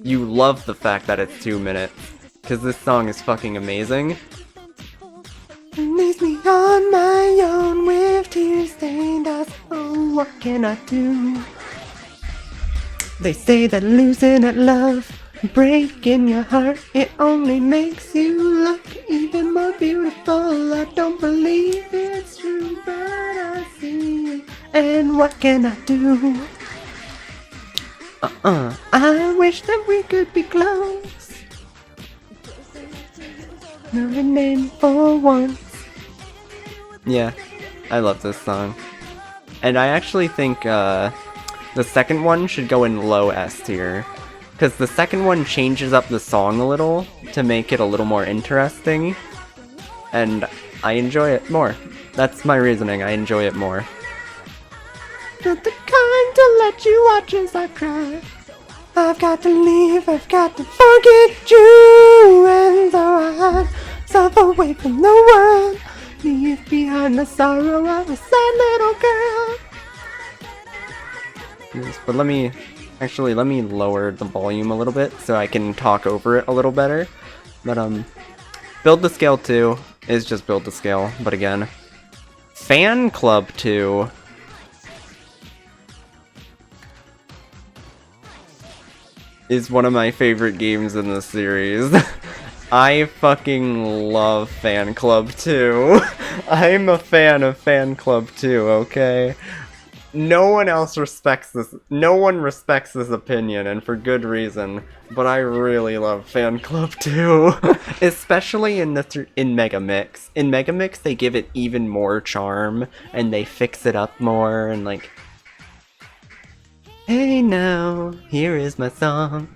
you love the fact that it's 2 minutes, because this song is fucking amazing. Leaves me on my own with tears stained eyes. Oh, what can I do? They say that losing at love, breaking your heart, it only makes you look even more beautiful. I don't believe it's true, but I see it. And what can I do? I wish that we could be close. Remain for once. Yeah, I love this song. And I actually think, the second one should go in low S tier, because the second one changes up the song a little to make it a little more interesting, and I enjoy it more. That's my reasoning, I enjoy it more. Not the kind to let you watch as I cry. I've got to leave, I've got to forget you, and though I hide myself away from the world, leave behind the sorrow of a sad little girl. But let me lower the volume a little bit so I can talk over it a little better. But Build the Scale 2 is just Build the Scale, but again, Fan Club 2 is one of my favorite games in the series. I fucking love Fan Club 2. I'm a fan of Fan Club 2, okay? No one else respects this. No one respects this opinion, and for good reason. But I really love Fan Club 2, especially in Mega Mix. In Mega Mix, they give it even more charm, and they fix it up more, and like, hey now, here is my song.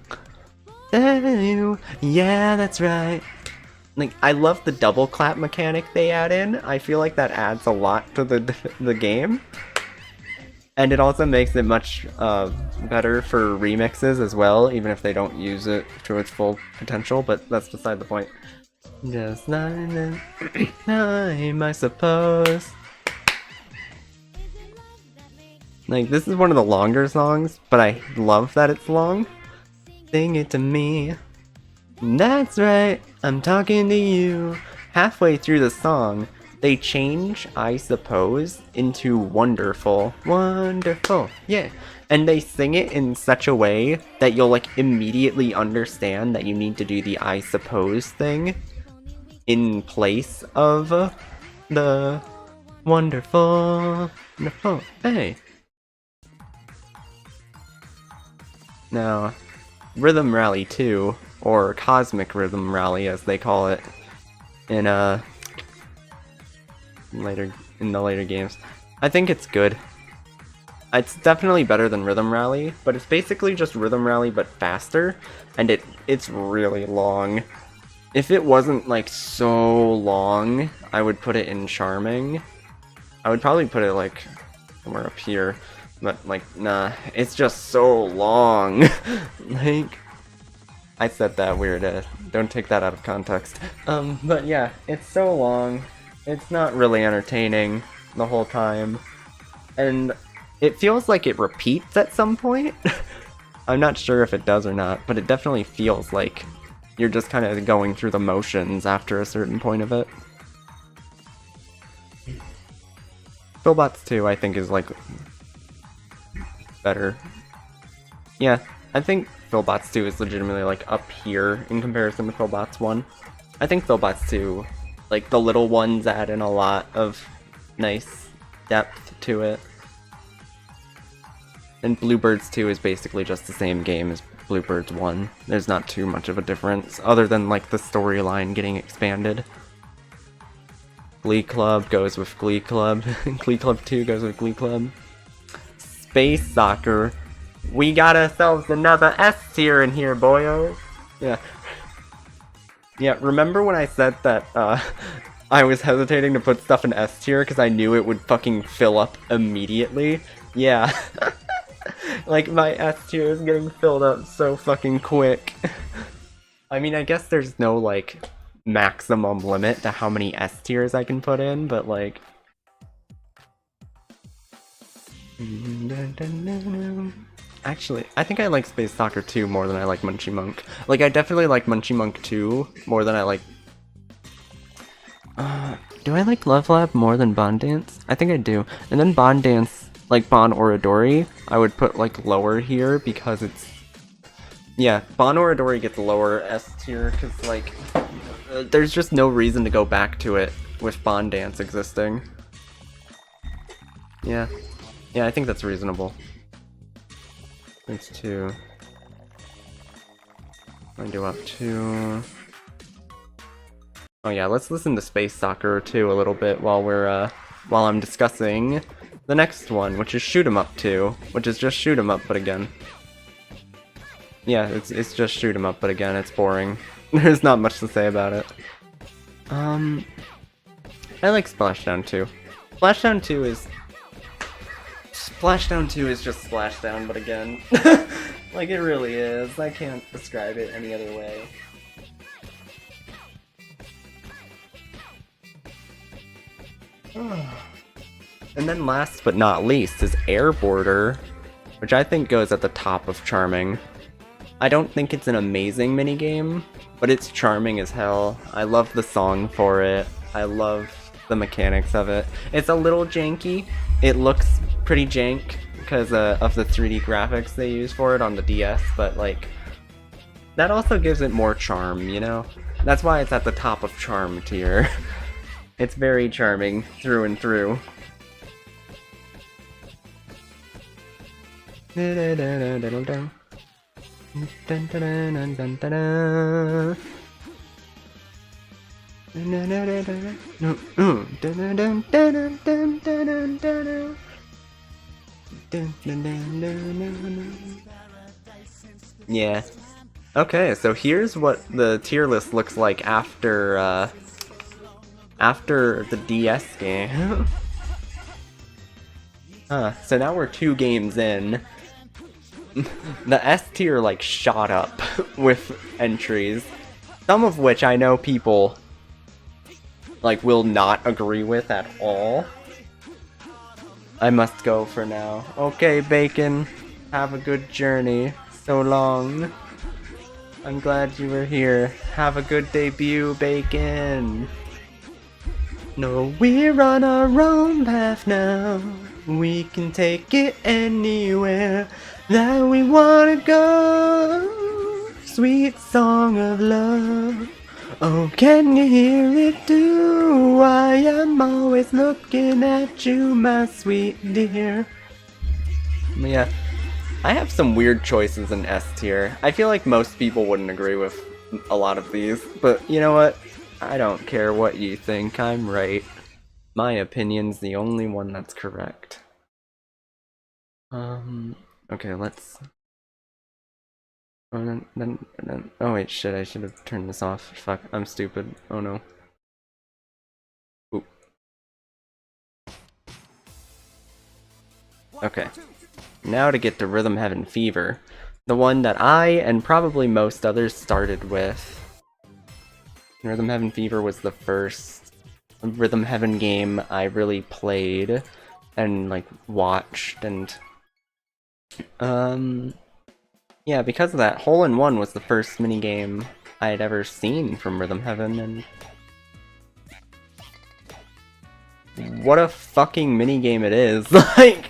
Tell you, yeah, that's right. Like, I love the double clap mechanic they add in. I feel like that adds a lot to the game. And it also makes it much better for remixes as well, even if they don't use it to its full potential, but that's beside the point. Just time, I suppose. Like, this is one of the longer songs, but I love that it's long. Sing it to me. That's right, I'm talking to you. Halfway through the song, they change I suppose into wonderful. Wonderful, yeah. And they sing it in such a way that you'll like immediately understand that you need to do the I suppose thing in place of the wonderful. Wonderful, hey. Now, Rhythm Rally 2, or Cosmic Rhythm Rally as they call it in the later games, I think it's good. It's definitely better than Rhythm Rally, but it's basically just Rhythm Rally but faster, and it's really long. If it wasn't like so long, I would put it in Charming. I would probably put it like somewhere up here, but like nah, it's just so long. Like, I said that weird, don't take that out of context. But yeah, it's so long. It's not really entertaining the whole time. And it feels like it repeats at some point. I'm not sure if it does or not, but it definitely feels like you're just kind of going through the motions after a certain point of it. Philbots 2, I think, is like better. Yeah, I think Philbots 2 is legitimately like up here in comparison to Philbots 1. I think Philbots 2, like the little ones add in a lot of nice depth to it. And Bluebirds 2 is basically just the same game as Bluebirds 1. There's not too much of a difference, other than like the storyline getting expanded. Glee Club goes with Glee Club. Glee Club 2 goes with Glee Club. Space Soccer. We got ourselves another S tier in here, boyo. Yeah. Yeah, remember when I said that I was hesitating to put stuff in S tier because I knew it would fucking fill up immediately? Yeah. Like, my S tier is getting filled up so fucking quick. I mean, I guess there's no, like, maximum limit to how many S tiers I can put in, but, like... Actually, I think I like Space Soccer 2 more than I like Munchie Monk. Like, I definitely like Munchie Monk 2 more than I like... do I like Love Lab more than Bond Dance? I think I do. And then Bond Dance, like Bon Oradori, I would put, like, lower here because it's... Yeah, Bon Oradori gets lower S tier because, like, there's just no reason to go back to it with Bond Dance existing. Yeah. Yeah, I think that's reasonable. It's 2. I do up 2. Oh yeah, let's listen to Space Soccer 2 a little bit while we're while I'm discussing the next one, which is Shoot 'em Up 2, which is just Shoot 'em Up, but again. Yeah, it's just Shoot 'em Up, but again, it's boring. There's not much to say about it. I like Splashdown 2. Splashdown 2 is just Splashdown, but again. Like, it really is. I can't describe it any other way. And then last but not least is Airboarder, which I think goes at the top of charming. I don't think it's an amazing minigame, but it's charming as hell. I love the song for it. I love the mechanics of it. It's a little janky. It looks pretty jank because of the 3D graphics they use for it on the DS, but like, that also gives it more charm, you know? That's why it's at the top of charm tier. It's very charming through and through. Yeah. Okay, so here's what the tier list looks like after after the DS game. So now we're 2 games in. The S tier like shot up with entries, some of which I know people like will not agree with at all. I must go for now. Okay, Bacon, have a good journey. So long. I'm glad you were here. Have a good debut, Bacon. No, we're on our own path now. We can take it anywhere that we wanna go. Sweet song of love. Oh, can you hear it too? I am always looking at you, my sweet dear. Yeah, I have some weird choices in S tier. I feel like most people wouldn't agree with a lot of these, but you know what? I don't care what you think, I'm right. My opinion's the only one that's correct. Okay, let's... Oh, oh wait, shit, I should have turned this off. Fuck, I'm stupid. Oh no. Oop. Okay. Now to get to Rhythm Heaven Fever. The one that I, and probably most others, started with. Rhythm Heaven Fever was the first Rhythm Heaven game I really played and like watched, and yeah, because of that, Hole in One was the first minigame I had ever seen from Rhythm Heaven, and what a fucking minigame it is. Like,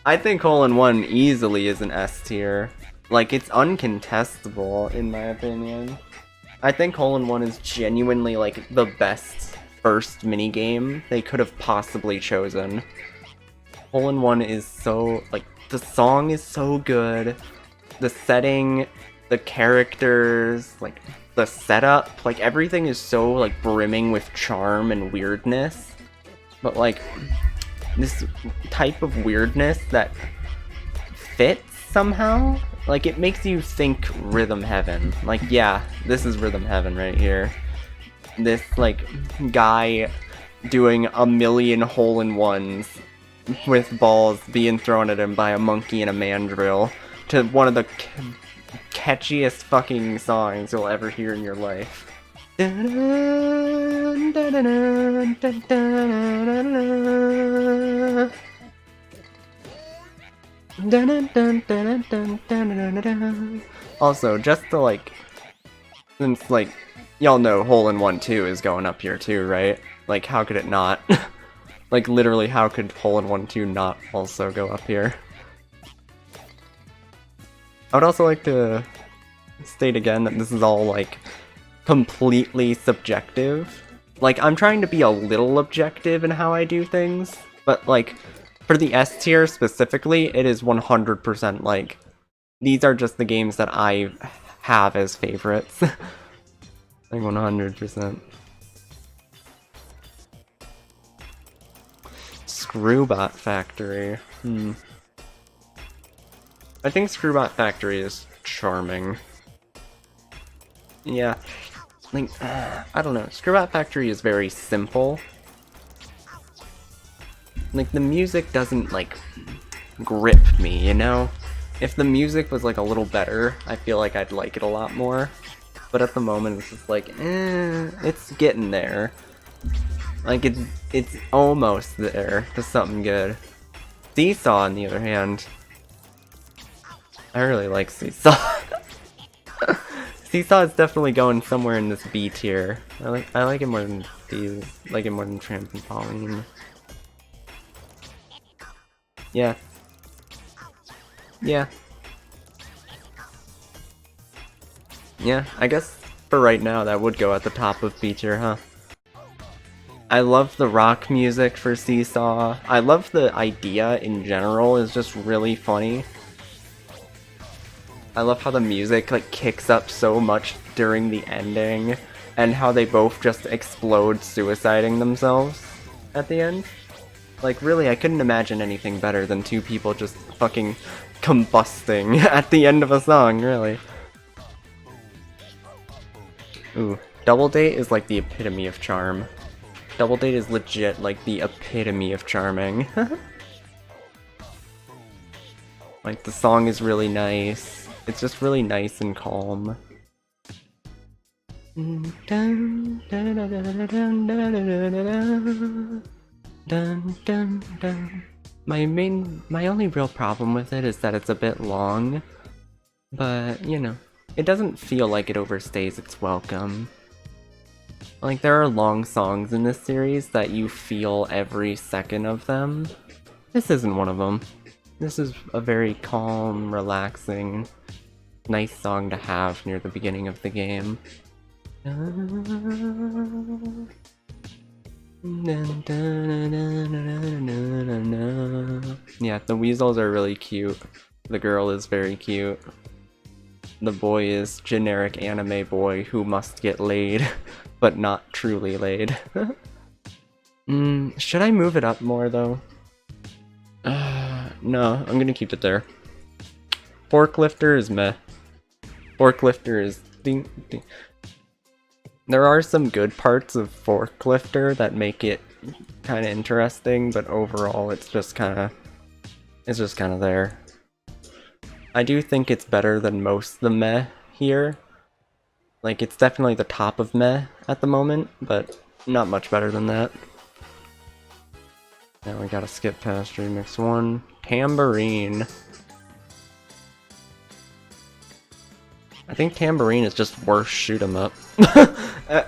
I think Hole in One easily is an S tier. Like, it's uncontestable, in my opinion. I think Hole in One is genuinely, like, the best first minigame they could have possibly chosen. Hole in One is so, like, the song is so good, the setting, the characters, like, the setup, like, everything is so, like, brimming with charm and weirdness. But, like, this type of weirdness that fits somehow, like, it makes you think Rhythm Heaven. Like, yeah, this is Rhythm Heaven right here. This, like, guy doing a million hole-in-ones with balls being thrown at him by a monkey and a mandrill to one of the catchiest fucking songs you'll ever hear in your life. Also, just to like, since like, y'all know Hole in One 2 is going up here too, right? Like, how could it not? Like, literally, how could Hole in One 2 not also go up here? I would also like to state again that this is all, like, completely subjective. Like, I'm trying to be a little objective in how I do things, but, like, for the S tier specifically, it is 100% like, these are just the games that I have as favorites. Like, 100%. Screwbot Factory. I think Screwbot Factory is charming. Yeah. Like, I don't know. Screwbot Factory is very simple. Like, the music doesn't, like, grip me, you know? If the music was, like, a little better, I feel like I'd like it a lot more. But at the moment, it's just like, it's getting there. Like, it's almost there to something good. Seesaw, on the other hand, I really like Seesaw. Seesaw is definitely going somewhere in this B tier. I like it more than these. Like it more than Tramp and Pauline. Yeah. Yeah. Yeah, I guess for right now that would go at the top of B tier, huh? I love the rock music for Seesaw. I love the idea in general, is just really funny. I love how the music like kicks up so much during the ending, and how they both just explode suiciding themselves at the end. Like, really, I couldn't imagine anything better than two people just fucking combusting at the end of a song, really. Ooh, Double Date is like the epitome of charm. Double Date is legit like the epitome of charming. Like, the song is really nice. It's just really nice and calm. My only real problem with it is that it's a bit long, but, you know, it doesn't feel like it overstays its welcome. Like, there are long songs in this series that you feel every second of them. This isn't one of them. This is a very calm, relaxing, nice song to have near the beginning of the game. Yeah, the weasels are really cute. The girl is very cute. The boy is generic anime boy who must get laid, but not truly laid. Should I move it up more though? No, I'm gonna keep it there. Forklifter is meh. Forklifter is ding ding. There are some good parts of Forklifter that make it kind of interesting, but overall it's just kind of there. I do think it's better than most of the meh here. Like, it's definitely the top of meh at the moment, but not much better than that. Now we gotta skip past Remix 1. Tambourine. I think Tambourine is just worse shoot 'em up.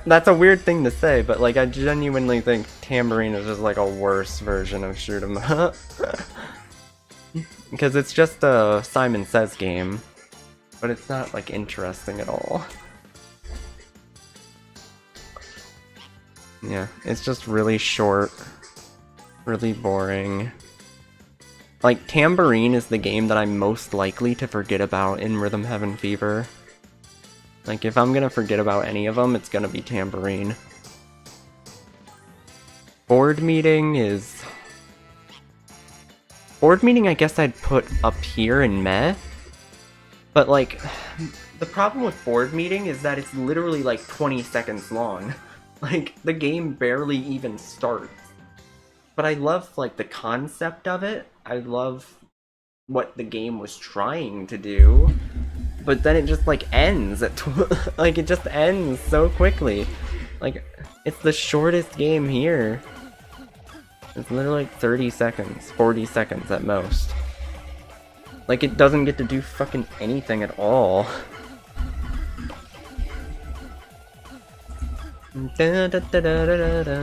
That's a weird thing to say, but like I genuinely think Tambourine is just like a worse version of shoot 'em up. Because it's just a Simon Says game, but it's not like interesting at all. Yeah, it's just really short, really boring. Like, Tambourine is the game that I'm most likely to forget about in Rhythm Heaven Fever. Like, if I'm gonna forget about any of them, it's gonna be Tambourine. Board Meeting is... Board Meeting I guess I'd put up here in meh. But like, the problem with Board Meeting is that it's literally like 20 seconds long. Like, the game barely even starts. But I love, like, the concept of it. I love what the game was trying to do. But then it just, like, ends at like, it just ends so quickly. Like, it's the shortest game here. It's literally like 30 seconds, 40 seconds at most. Like, it doesn't get to do fucking anything at all. Da, da, da, da, da, da.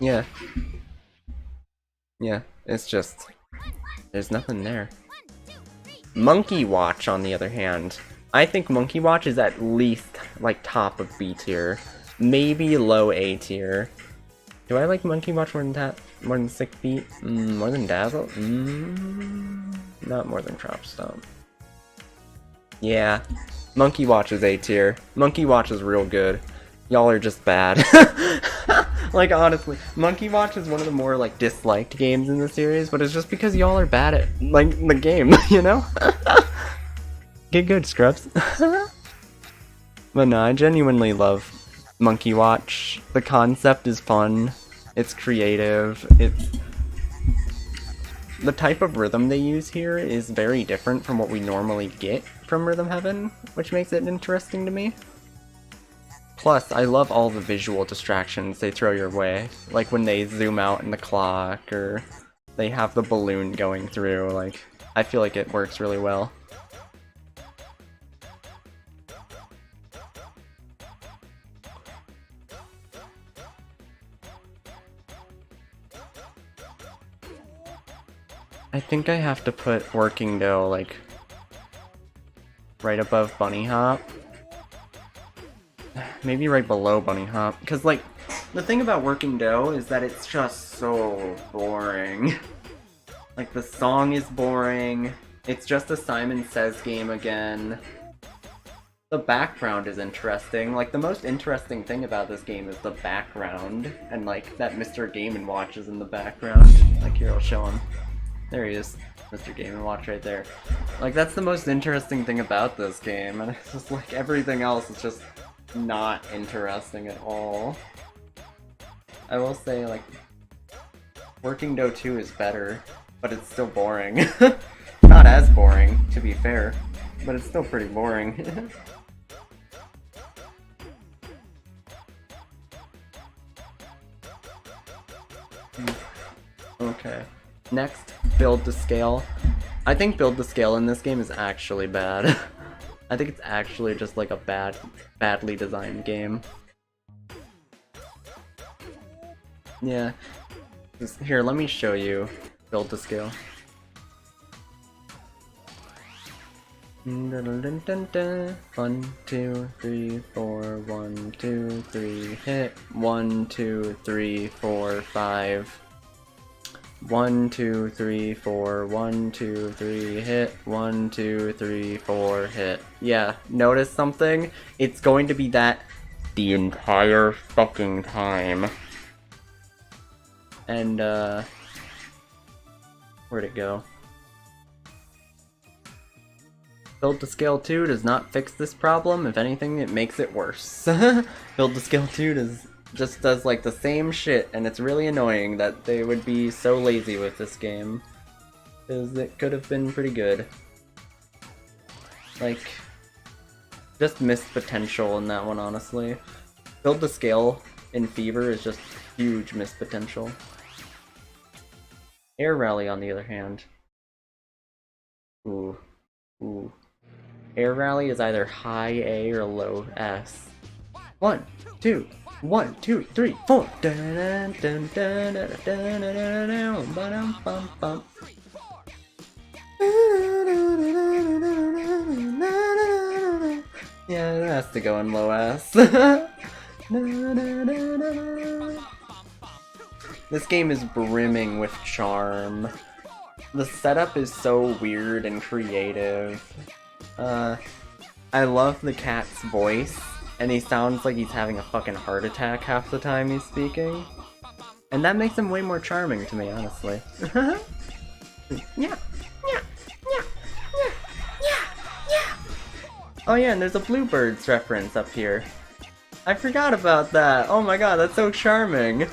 Yeah. Yeah, it's just... there's nothing there. Monkey Watch, on the other hand. I think Monkey Watch is at least, like, top of B tier. Maybe low A tier. Do I like Monkey Watch more than that? More than 6 Beat? More than Dazzle? Not more than Drop Stomp. Yeah. Monkey Watch is A tier. Monkey Watch is real good. Y'all are just bad. Like, honestly, Monkey Watch is one of the more, like, disliked games in the series, but it's just because y'all are bad at, like, the game, you know? Get good, scrubs. But no, I genuinely love Monkey Watch. The concept is fun. It's creative. It's... the type of rhythm they use here is very different from what we normally get from Rhythm Heaven, which makes it interesting to me. Plus, I love all the visual distractions they throw your way. Like when they zoom out in the clock, or they have the balloon going through, like, I feel like it works really well. I think I have to put Working Dough, like, right above Bunny Hop. Maybe right below Bunny Hop, because, like, the thing about Working Dough is that it's just so boring. Like, the song is boring, it's just a Simon Says game again. The background is interesting. Like, the most interesting thing about this game is the background, and, like, that Mr. Game & Watch is in the background. Like, here, I'll show him. There he is. Mr. Game & Watch right there. Like, that's the most interesting thing about this game, and it's just, like, everything else is just not interesting at all. I will say, like, Working Dough 2 is better, but it's still boring. Not as boring, to be fair, but it's still pretty boring. Okay. Next, Build to Scale. I think Build to Scale in this game is actually bad. I think it's actually just like a badly designed game. Yeah. Here, let me show you Build to Scale. 1, 2, 3, 4, 1, 2, 3, hit. 1, 2, 3, 4, 5. 1, 2, 3, 4, 1, 2, 3, hit. 1, 2, 3, 4, hit. Yeah, notice something? It's going to be that the entire fucking time. And, where'd it go? Build to Scale 2 does not fix this problem. If anything, it makes it worse. Build to Scale 2 just does like the same shit, and it's really annoying that they would be so lazy with this game. Because it could have been pretty good. Like, just missed potential in that one, honestly. Build to Scale in Fever is just huge missed potential. Air Rally, on the other hand. Ooh. Ooh. Air Rally is either high A or low S. 1, 2, 1, 2, 3, 4. Yeah, it has to go in low S. This game is brimming with charm. The setup is so weird and creative. I love the cat's voice, and he sounds like he's having a fucking heart attack half the time he's speaking. And that makes him way more charming to me, honestly. Yeah, yeah, yeah, yeah, yeah. Oh yeah, and there's a Bluebirds reference up here. I forgot about that. Oh my god, that's so charming.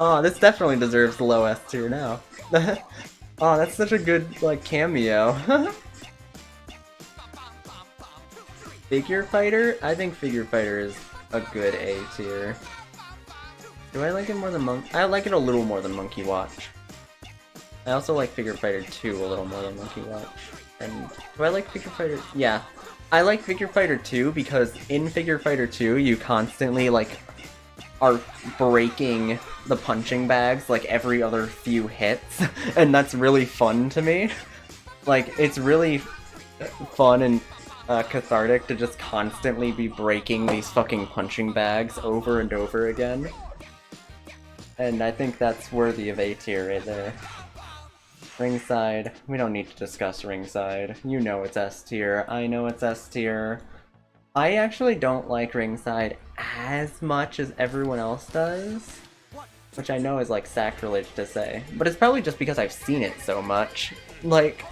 Oh, this definitely deserves the low S tier now. Oh, that's such a good, like, cameo. Figure Fighter? I think Figure Fighter is a good A tier. Do I like it more than I like it a little more than Monkey Watch. I also like Figure Fighter 2 a little more than Monkey Watch. And do I like Figure Fighter? Yeah. I like Figure Fighter 2 because in Figure Fighter 2 you constantly, like, are breaking the punching bags like every other few hits, and that's really fun to me. Like, it's really fun and cathartic to just constantly be breaking these fucking punching bags over and over again. And I think that's worthy of A tier right there. Ringside, we don't need to discuss Ringside. You know it's S tier, I know it's S tier. I actually don't like Ringside as much as everyone else does, which I know is like sacrilege to say, but it's probably just because I've seen it so much. Like,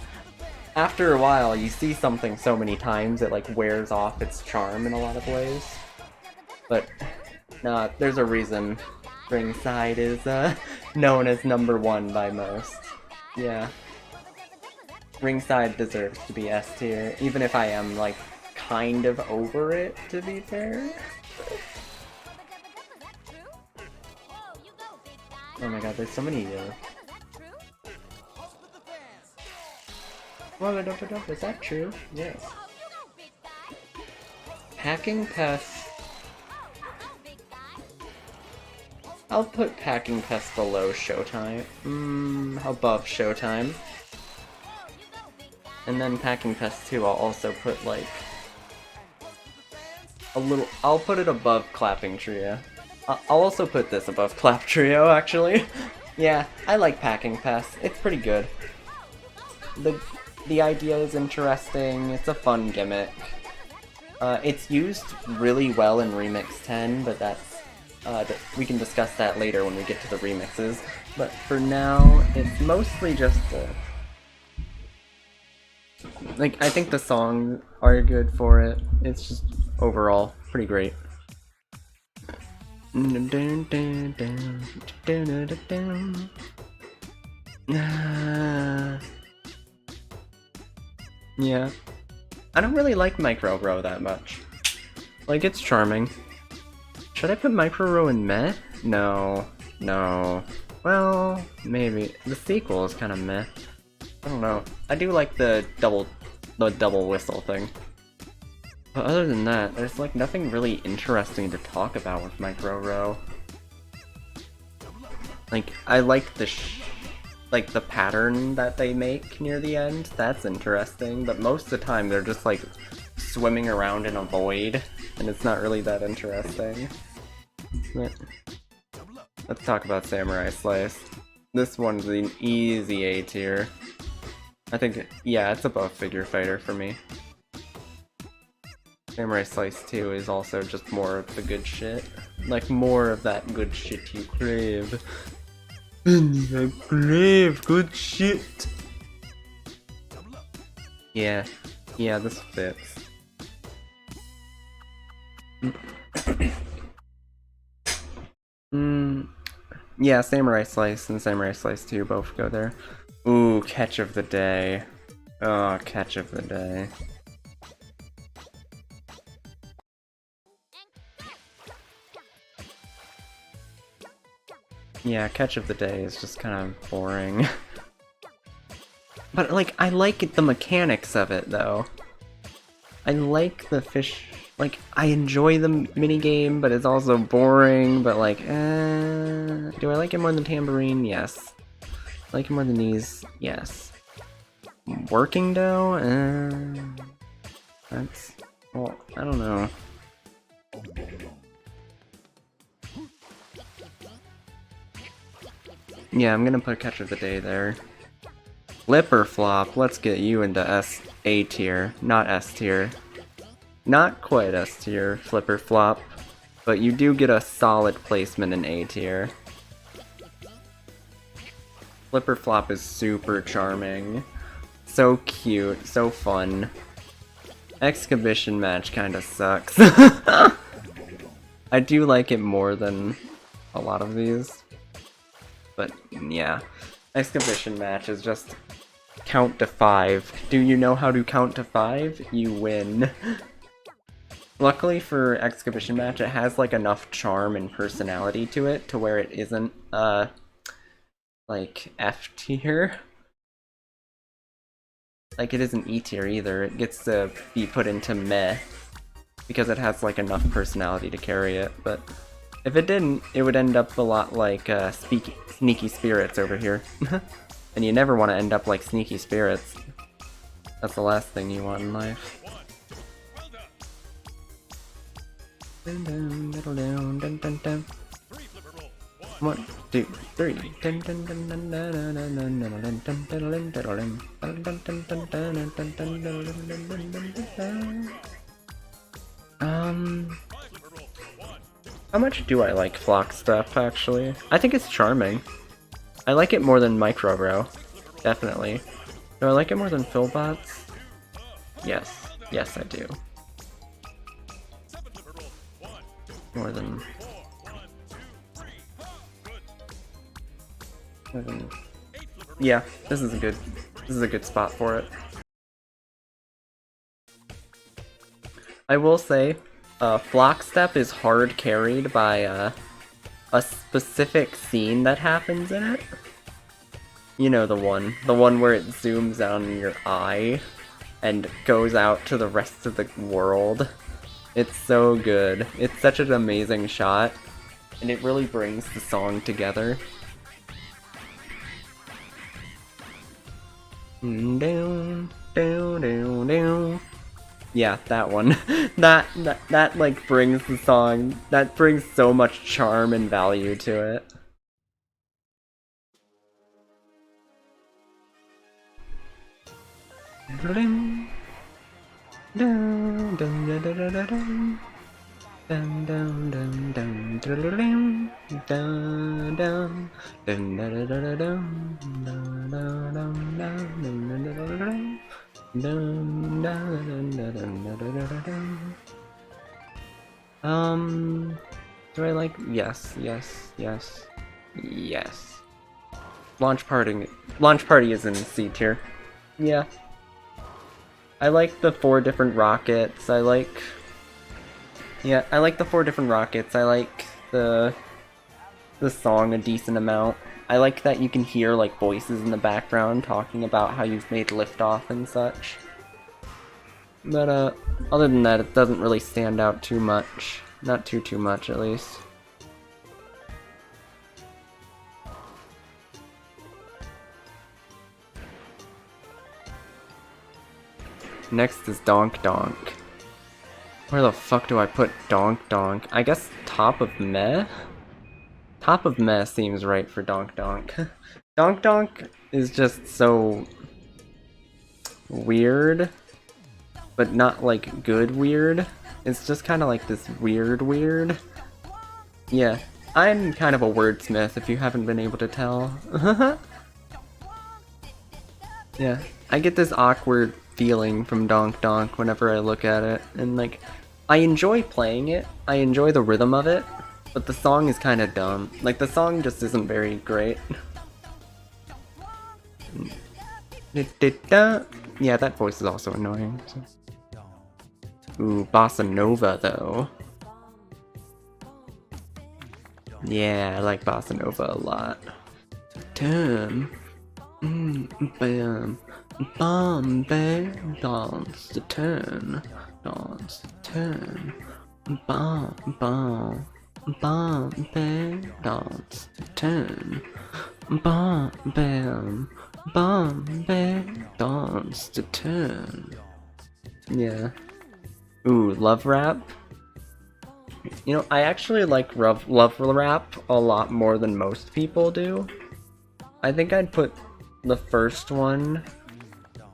after a while, you see something so many times it like wears off its charm in a lot of ways. But, nah, there's a reason Ringside is known as #1 by most. Yeah. Ringside deserves to be S tier, even if I am like kind of over it, to be fair. Oh my god, there's so many is that true? Yes. Packing Pest. I'll put Packing Pest below Showtime. Above Showtime. And then Packing Pest 2 I'll also put like a little, I'll put it above Clapping Trio. I'll also put this above Clap Trio, actually. Yeah, I like Packing Pest. It's pretty good. The idea is interesting, it's a fun gimmick. It's used really well in Remix 10, but that's, we can discuss that later when we get to the remixes. But for now, it's mostly just, like, I think the songs are good for it. It's just, overall, pretty great. Yeah. I don't really like Micro Row that much. Like, it's charming. Should I put Micro Row in meh? No. No. Well, maybe. The sequel is kind of meh. I don't know. I do like the double whistle thing. But other than that, there's like nothing really interesting to talk about with Micro Row. Like, I like the like the pattern that they make near the end. That's interesting, but most of the time they're just like swimming around in a void, and it's not really that interesting. But let's talk about Samurai Slice. This one's an easy A tier. I think, yeah, it's above Figure Fighter for me. Samurai Slice 2 is also just more of the good shit. Like, more of that good shit you crave. I crave good shit! Yeah. Yeah, this fits. Yeah, Samurai Slice and Samurai Slice 2 both go there. Ooh, catch of the day. Oh, catch of the day. Yeah, catch of the day is just kind of boring. But, like, I like the mechanics of it, though. I like the fish... Like, I enjoy the minigame, but it's also boring, but like, do I like it more than Tambourine? Yes. I like it more than these? Yes. Working though? That's... Well, I don't know. Yeah, I'm gonna put Catch of the Day there. Flipper Flop, let's get you into A tier, not S tier. Not quite S tier, Flipper Flop, but you do get a solid placement in A tier. Flipper Flop is super charming. So cute, so fun. Exhibition Match kinda sucks. I do like it more than a lot of these. But yeah, Exhibition Match is just count to 5. Do you know how to count to 5? You win. Luckily for Exhibition Match, it has like enough charm and personality to it to where it isn't like F tier. Like it isn't E tier either. It gets to be put into meh because it has like enough personality to carry it. But if it didn't, it would end up a lot like Sneaky Spirits over here. And you never want to end up like Sneaky Spirits. That's the last thing you want in life. 1, 2, 3. How much do I like Flock stuff, actually? I think it's charming. I like it more than Micro Bro. Definitely. Do I like it more than Philbots? Yes. Yes, I do. More than... Yeah, this is a good spot for it. I will say, Flock Step is hard carried by a specific scene that happens in it. You know the one where it zooms out on your eye and goes out to the rest of the world. It's so good. It's such an amazing shot, and it really brings the song together. Yeah, that one. that like brings the song. That brings so much charm and value to it. Do I like... Yes. Launch Party is in C tier. Yeah. I like the 4 different rockets. I like the 4 different rockets. I like the song a decent amount. I like that you can hear like voices in the background talking about how you've made liftoff and such. But other than that, it doesn't really stand out too much. Not too much, at least. Next is Donk Donk. Where the fuck do I put Donk Donk? I guess top of meh? Top of meh seems right for Donk Donk. Donk Donk is just so weird, but not like good weird. It's just kind of like this weird. Yeah, I'm kind of a wordsmith if you haven't been able to tell. Yeah, I get this awkward feeling from Donk Donk whenever I look at it, and like, I enjoy playing it, I enjoy the rhythm of it, but the song is kind of dumb. Like, the song just isn't very great. Yeah, that voice is also annoying. So. Ooh, Bossa Nova, though. Yeah, I like Bossa Nova a lot. Turn. Bam. Bombay. Dance to turn. Dance to turn. Bam. Bam. Bombay. Dance to turn. Bam. Bam. Bombay. Dance to turn. Yeah. Ooh, love rap? You know, I actually like love rap a lot more than most people do. I think I'd put the first one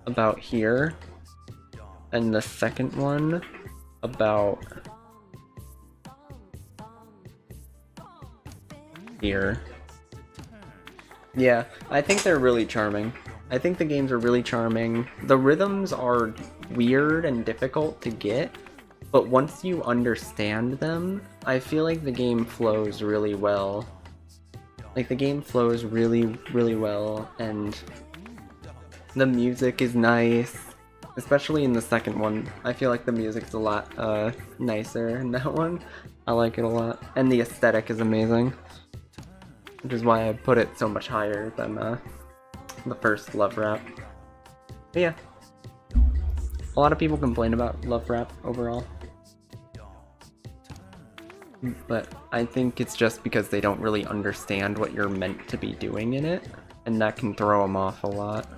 about here, and the second one about here. Yeah, I think they're really charming. I think the games are really charming. The rhythms are weird and difficult to get, but once you understand them, I feel like the game flows really well. Like, the game flows really well, and the music is nice. Especially in the second one. I feel like the music's a lot nicer in that one. I like it a lot. And the aesthetic is amazing. Which is why I put it so much higher than the first love rap. But yeah. A lot of people complain about love rap overall. But I think it's just because they don't really understand what you're meant to be doing in it, and that can throw them off a lot.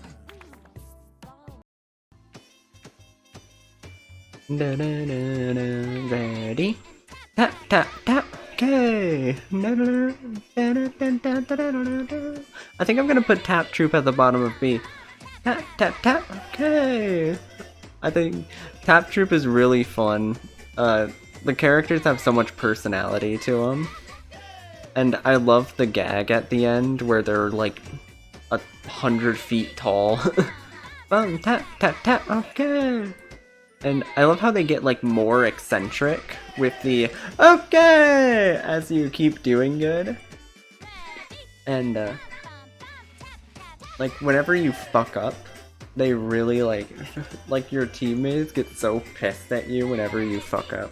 Ready? Tap, tap, tap. Okay. I think I'm gonna put Tap Troop at the bottom of B. Tap, tap, tap. Okay. I think Tap Troop is really fun. The characters have so much personality to them. And I love the gag at the end where they're like 100 feet tall. Boom, tap, tap, tap, okay. And I love how they get like more eccentric with the okay as you keep doing good. And like whenever you fuck up, they really like your teammates get so pissed at you whenever you fuck up.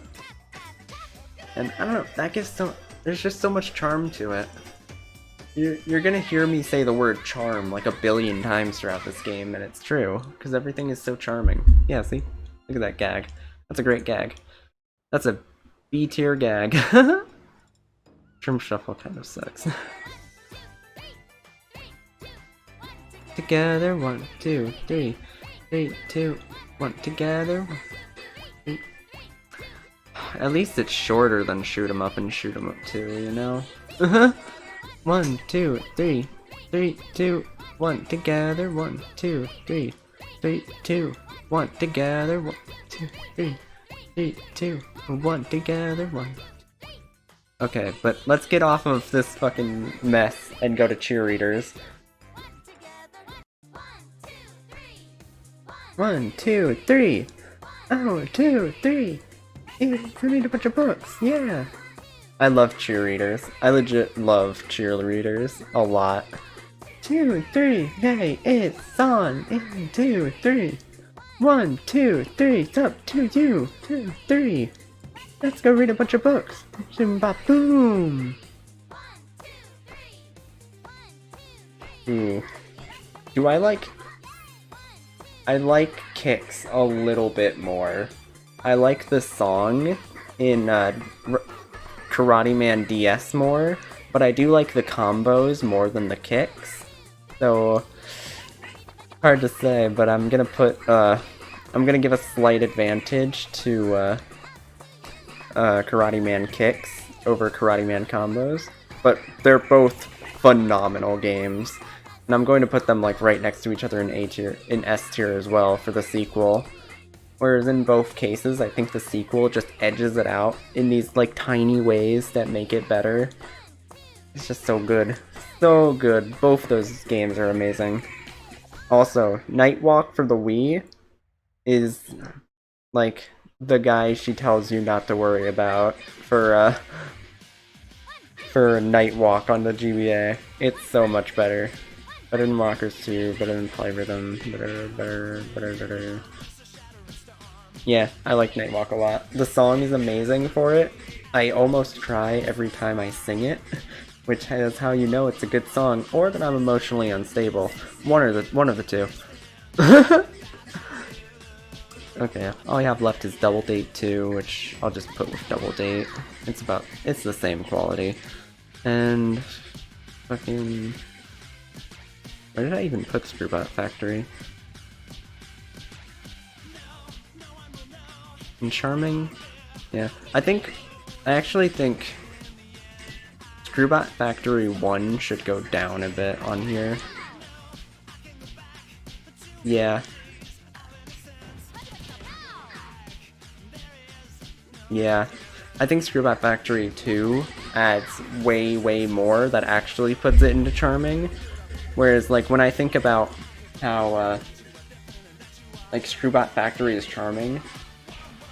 And I don't know, that gives there's just so much charm to it. You're gonna hear me say the word charm like 1 billion times throughout this game, and it's true, because everything is so charming. Yeah, see? Look at that gag. That's a great gag. That's a B tier gag. Trim Shuffle kind of sucks. Together, 1, 2, 3. 3, 2, 1, together. 1, 3. At least it's shorter than shoot 'em up and shoot 'em up 2, you know? 1, 2, 3. 3, 2, 1, together. 1, 2, 3. 3, 2, 1, together. 1, 2, 3. 3, 2, 1, together. 1. Okay, but let's get off of this fucking mess and go to cheerleaders. 1, 2, 3. Oh, 2, 3. You need a bunch of books. Yeah. I love cheerleaders. I legit love cheerleaders a lot. 2, 3. Hey, it's on. 1, 2, 3. 1, 2, 3. It's up to you. 2, 3. Let's go read a bunch of books. Boom. Ooh. Do I like Kicks a little bit more. I like the song in Karate Man DS more, but I do like the combos more than the kicks. So hard to say, but I'm gonna put I'm gonna give a slight advantage to Karate Man kicks over Karate Man combos, but they're both phenomenal games. And I'm going to put them like right next to each other in A tier, in S tier as well for the sequel, Whereas in both cases, I think the sequel just edges it out in these like tiny ways that make it better. It's just so good. So good. Both those games are amazing. Also, Nightwalk for the Wii is like the guy she tells you not to worry about for Nightwalk on the GBA. It's so much better. Better than Walkers 2, better than Polyrhythm, better. Yeah, I like Nightwalk a lot. The song is amazing for it. I almost cry every time I sing it, which is how you know it's a good song, or that I'm emotionally unstable. One of the two. Okay, all I have left is Double Date 2, which I'll just put with Double Date. It's the same quality. And fucking... Where did I even put Screwbot Factory? And Charming? Yeah. I actually think Screwbot Factory 1 should go down a bit on here. Yeah. Yeah. I think Screwbot Factory 2 adds way, way more that actually puts it into Charming. Whereas, like, when I think about how, like, Screwbot Factory is charming,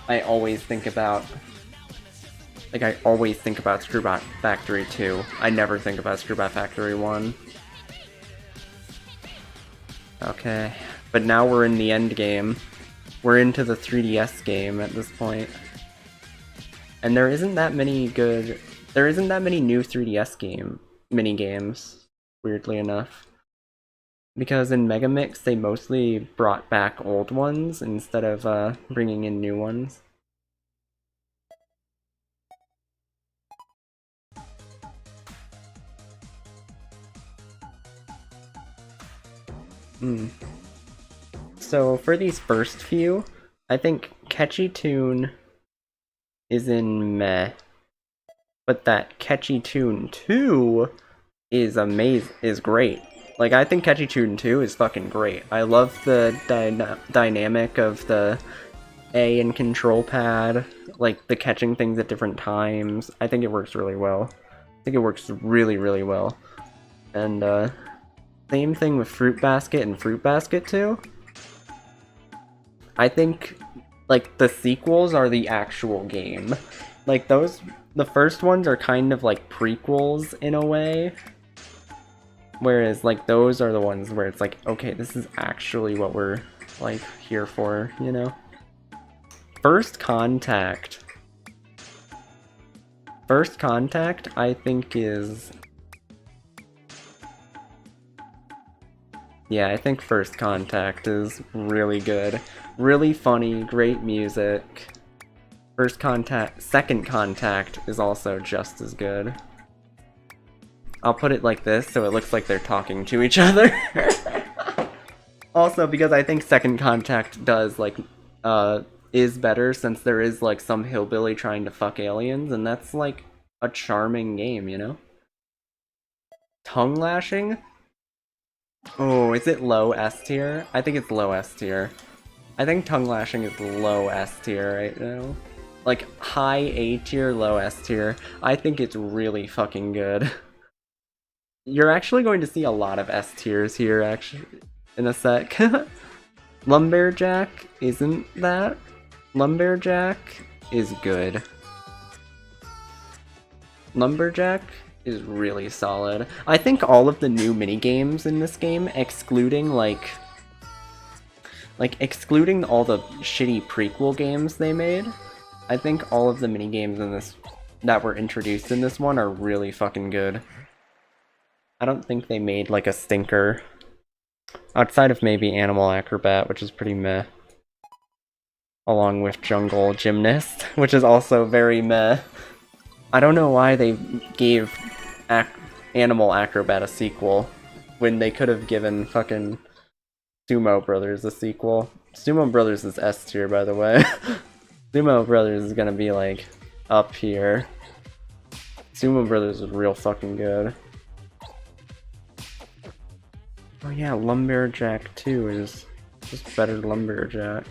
I always think about Screwbot Factory 2. I never think about Screwbot Factory 1. Okay, but now we're in the end game. We're into the 3DS game at this point. And there isn't that many new 3DS mini-games, weirdly enough. Because in Megamix, they mostly brought back old ones instead of bringing in new ones. So for these first few, I think Catchy Tune is in meh. But that Catchy Tune 2 is great. Like, I think Catchy Tune 2 is fucking great. I love the dynamic of the A and control pad, like the catching things at different times. I think it works really well. I think it works really, really well. And same thing with Fruit Basket and Fruit Basket 2. I think, like, the sequels are the actual game. Like, the first ones are kind of like prequels in a way. Whereas, like, those are the ones where it's like, okay, this is actually what we're, like, here for, you know? First Contact, I think is... Yeah, I think First Contact is really good. Really funny, great music. Second Contact is also just as good. I'll put it like this so it looks like they're talking to each other. Also, because I think Second Contact does, like, is better since there is, like, some hillbilly trying to fuck aliens, and that's, like, a charming game, you know? Tongue Lashing? Oh, is it low S tier? I think it's low S tier. I think Tongue Lashing is low S tier right now. Like, high A tier, low S tier. I think it's really fucking good. You're actually going to see a lot of S tiers here, actually, in a sec. Lumberjack isn't that. Lumberjack is good. Lumberjack is really solid. I think all of the new minigames in this game, excluding excluding all the shitty prequel games they made, I think all of the minigames in this that were introduced in this one are really fucking good. I don't think they made, like, a stinker. Outside of maybe Animal Acrobat, which is pretty meh. Along with Jungle Gymnast, which is also very meh. I don't know why they gave Animal Acrobat a sequel when they could have given fucking Sumo Brothers a sequel. Sumo Brothers is S tier, by the way. Sumo Brothers is gonna be, like, up here. Sumo Brothers is real fucking good. Oh yeah, Lumberjack 2 is just better Lumberjack.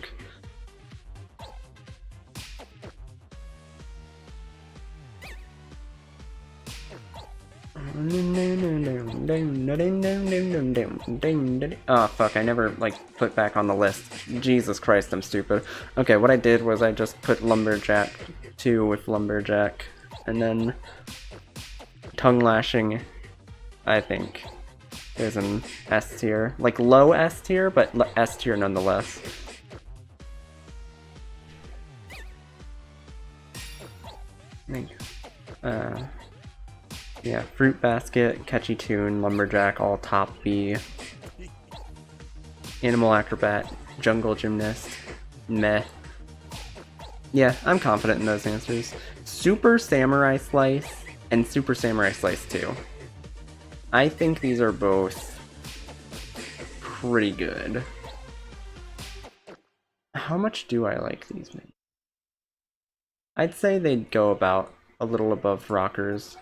Oh fuck, I never like put back on the list. Jesus Christ, I'm stupid. Okay, what I did was I just put Lumberjack 2 with Lumberjack, and then Tongue Lashing, I think, is an S tier. Like low S tier, but S tier nonetheless. Yeah, Fruit Basket, Catchy Tune, Lumberjack, all top B. Animal Acrobat, Jungle Gymnast, meh. Yeah, I'm confident in those answers. Super Samurai Slice and Super Samurai Slice 2. I think these are both pretty good. How much do I like these? I'd say they'd go about a little above Rockers.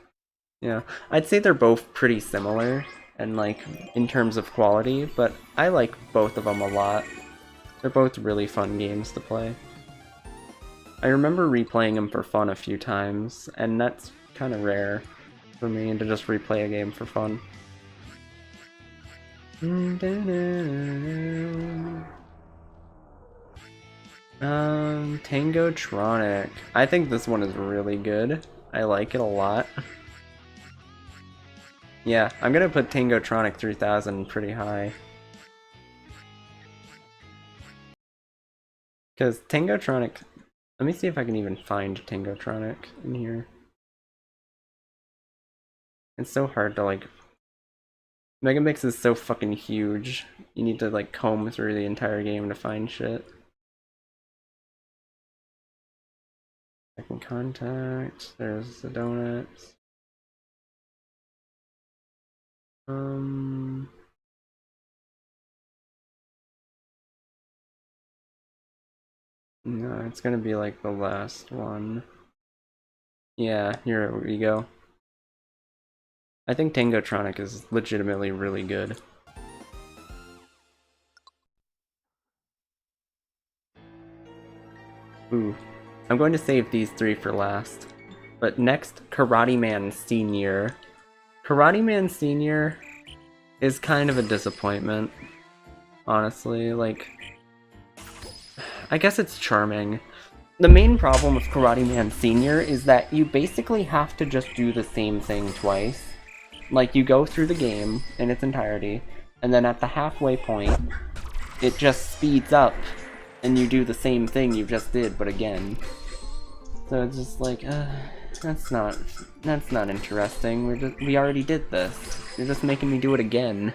Yeah, I'd say they're both pretty similar and like in terms of quality, but I like both of them a lot. They're both really fun games to play. I remember replaying them for fun a few times, and that's kind of rare for me to just replay a game for fun. Tangotronic. I think this one is really good. I like it a lot. Yeah, I'm gonna put Tangotronic 3000 pretty high. Because Tangotronic... Let me see if I can even find Tangotronic in here. It's so hard to like... Megamix is so fucking huge. You need to like comb through the entire game to find shit. Second Contact, there's the donuts. No, it's gonna be like the last one. Yeah, here we go. I think Tangotronic is legitimately really good. Ooh. I'm going to save these three for last. But next, Karate Man Senior. Karate Man Senior is kind of a disappointment, honestly. Like, I guess it's charming. The main problem with Karate Man Senior is that you basically have to just do the same thing twice. Like, you go through the game in its entirety, and then at the halfway point, it just speeds up, and you do the same thing you just did, but again. So it's just like, that's not interesting. We already did this. You're just making me do it again.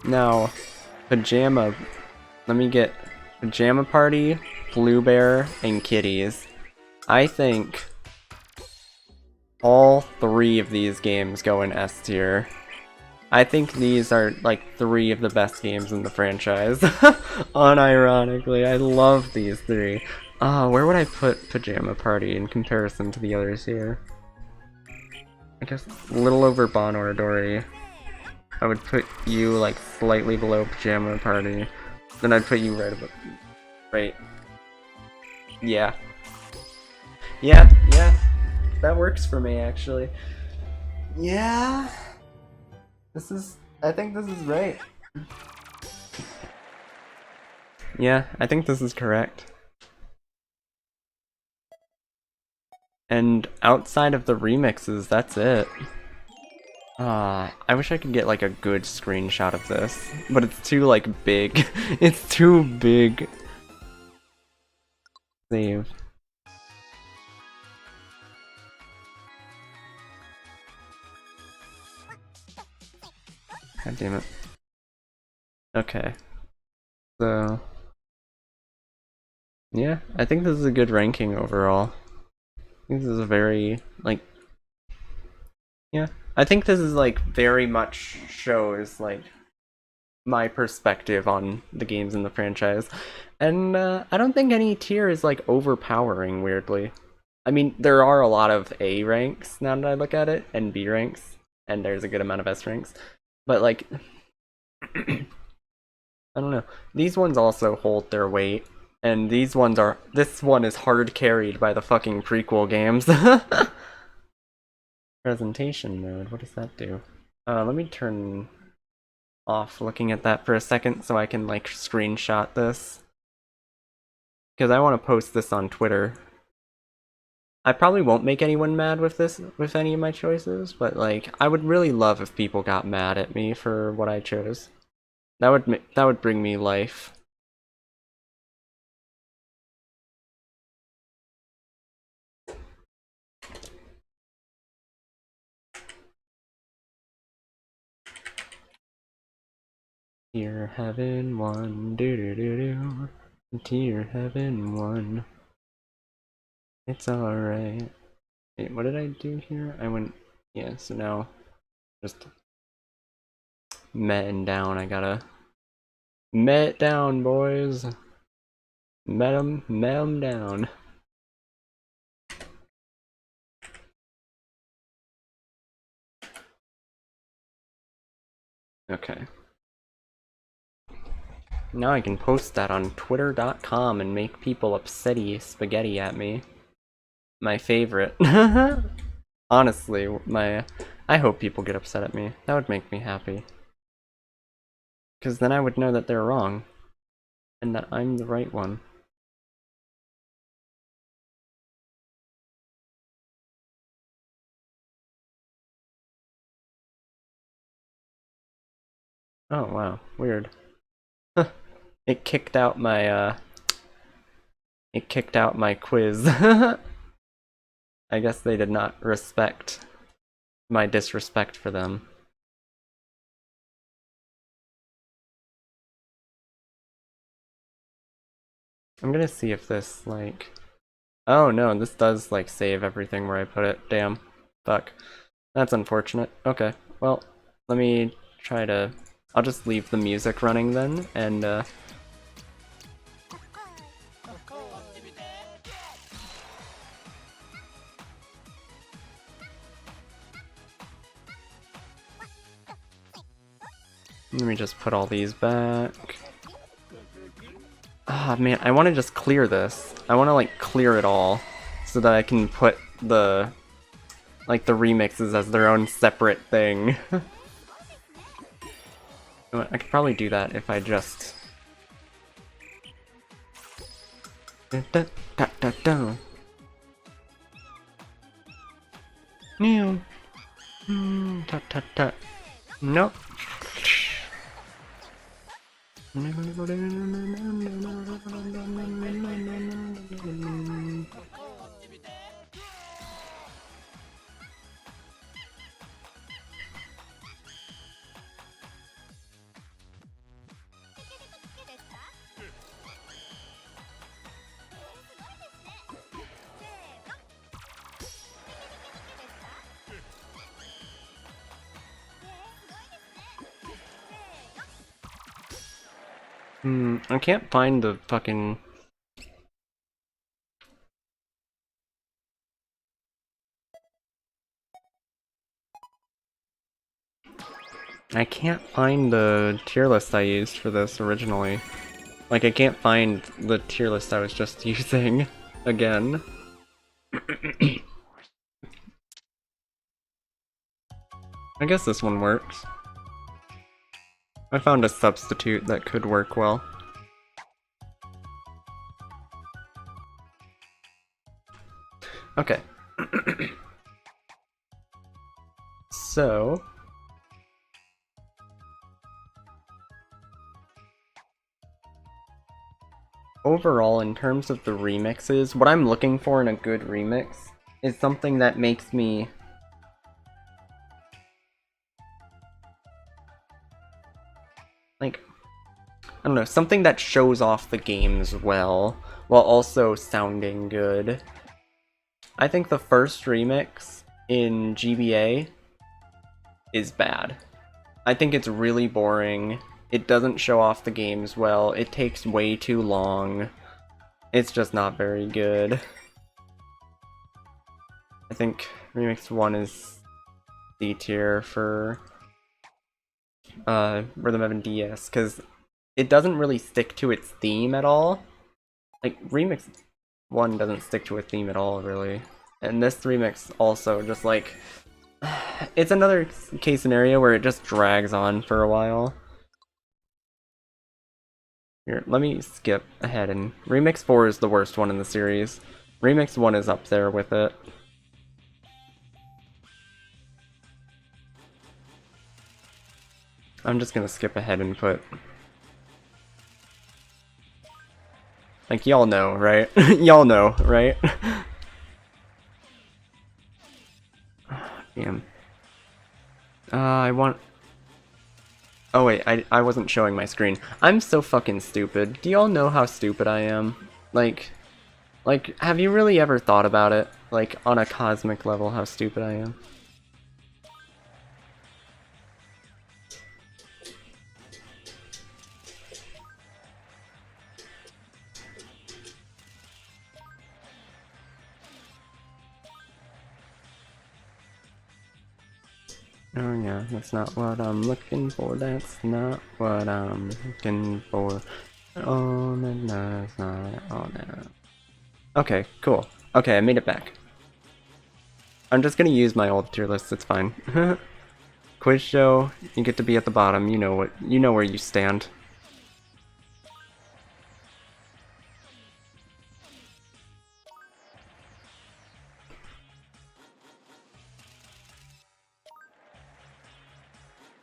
Now, Pajama. Let me get Pajama Party, Blue Bear, and Kitties. I think all three of these games go in S tier. I think these are like three of the best games in the franchise. Unironically, I love these three. Where would I put Pajama Party in comparison to the others here? I guess a little over Bon Dory. I would put you like slightly below Pajama Party. Then I'd put you right above. Right. Yeah. Yeah. That works for me, actually. Yeah. I think this is right. Yeah, I think this is correct. And outside of the remixes, that's it. I wish I could get like a good screenshot of this, but it's too like big. It's too big. Save. God damn it. Okay. So yeah, I think this is a good ranking overall. I think this is a very like yeah. I think this is like very much shows like my perspective on the games in the franchise. And I don't think any tier is like overpowering, weirdly. I mean, there are a lot of A ranks now that I look at it, and B ranks, and there's a good amount of S ranks. But like, I don't know. These ones also hold their weight, And this one is hard carried by the fucking prequel games. Presentation mode, what does that do? Let me turn off looking at that for a second so I can like screenshot this. Because I want to post this on Twitter. I probably won't make anyone mad with any of my choices, but like, I would really love if people got mad at me for what I chose. That would bring me life. Tier Heaven 1, do. Tier Heaven 1. It's alright. Wait, what did I do here? I went, yeah, so now, just metting down, I gotta met down, boys. Met 'em down. Okay. Now I can post that on twitter.com and make people upsetty spaghetti at me. My favorite. Honestly, I hope people get upset at me. That would make me happy. Because then I would know that they're wrong. And that I'm the right one. Oh wow, weird. It kicked out my quiz. I guess they did not respect my disrespect for them. I'm gonna see if this, like... Oh no, this does, like, save everything where I put it. Damn. Fuck. That's unfortunate. Okay, well, let me try to... I'll just leave the music running then, and, let me just put all these back. Ah, man, I want to just clear this. I want to, like, clear it all so that I can put the, like, the remixes as their own separate thing. I could probably do that if I just... Da, da, da, da, da. Meow. Tut, tut, tut. Nope. I can't find the fucking... I can't find the tier list I used for this originally. Like, I can't find the tier list I was just using again. I guess this one works. I found a substitute that could work well. Okay. So... overall, in terms of the remixes, what I'm looking for in a good remix is something that makes me... like, I don't know, something that shows off the games well, while also sounding good. I think the first remix in GBA is bad. I think it's really boring. It doesn't show off the games well. It takes way too long. It's just not very good. I think Remix 1 is C tier for Rhythm Heaven DS, because it doesn't really stick to its theme at all. like, Remix 1 doesn't stick to a theme at all, really. And this remix also just, like, it's another case scenario where it just drags on for a while. Here, let me skip ahead, and Remix 4 is the worst one in the series. Remix 1 is up there with it. I'm just gonna skip ahead and put... Like, y'all know, right? Y'all know, right? Damn. I want... Oh wait, I wasn't showing my screen. I'm so fucking stupid. Do y'all know how stupid I am? Like, have you really ever thought about it? Like, on a cosmic level, how stupid I am? Oh yeah, that's not what I'm looking for, that's not what I'm looking for. Oh no, no, it's not, oh no. Okay, cool. Okay, I made it back. I'm just gonna use my old tier list, it's fine. Quiz show, you get to be at the bottom, you know where you stand.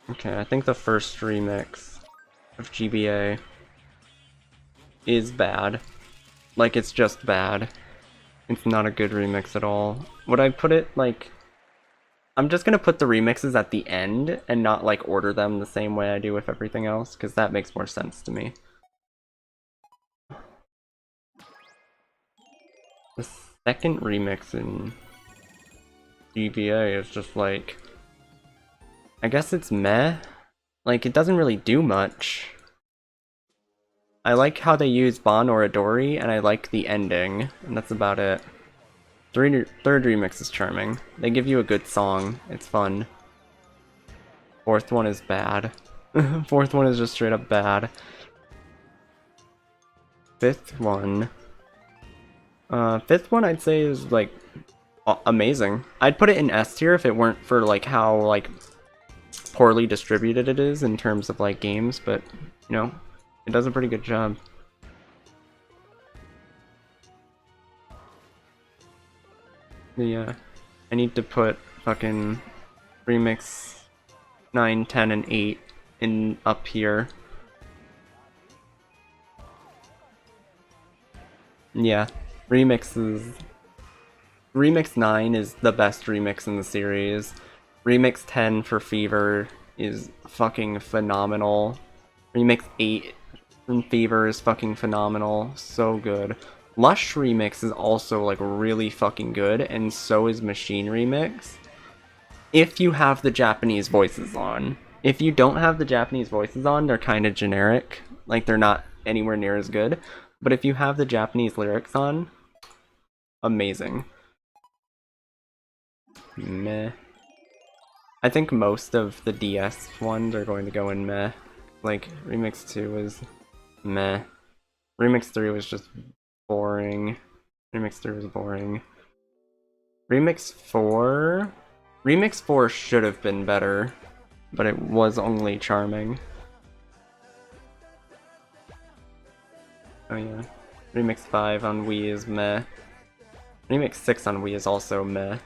Okay, I think the first remix of GBA is bad. Like, it's just bad. It's not a good remix at all. Would I put it, like... I'm just gonna put the remixes at the end and not, like, order them the same way I do with everything else, because that makes more sense to me. The second remix in GBA is just, like... I guess it's meh. Like, it doesn't really do much. I like how they use Bon or Adori, and I like the ending, and that's about it. Third remix is charming. They give you a good song. It's fun. Fourth one is bad. Fourth one is just straight up bad. Fifth one I'd say is, like, amazing. I'd put it in S tier if it weren't for, like, how, like, poorly distributed it is in terms of, like, games, but, you know, it does a pretty good job. Yeah, I need to put fucking remix 9, 10, and 8 in up here. Yeah, remix 9 is the best remix in the series. Remix 10 for Fever is fucking phenomenal. Remix 8 from Fever is fucking phenomenal. So good. Lush Remix is also, like, really fucking good, and so is Machine Remix. If you have the Japanese voices on. If you don't have the Japanese voices on, they're kind of generic. Like, they're not anywhere near as good. But if you have the Japanese lyrics on, amazing. Meh. I think most of the DS ones are going to go in meh. Like, Remix 2 was meh. Remix 3 was just boring. Remix 3 was boring. Remix 4 should have been better, but it was only charming. Oh yeah. Remix 5 on Wii is meh. Remix 6 on Wii is also meh.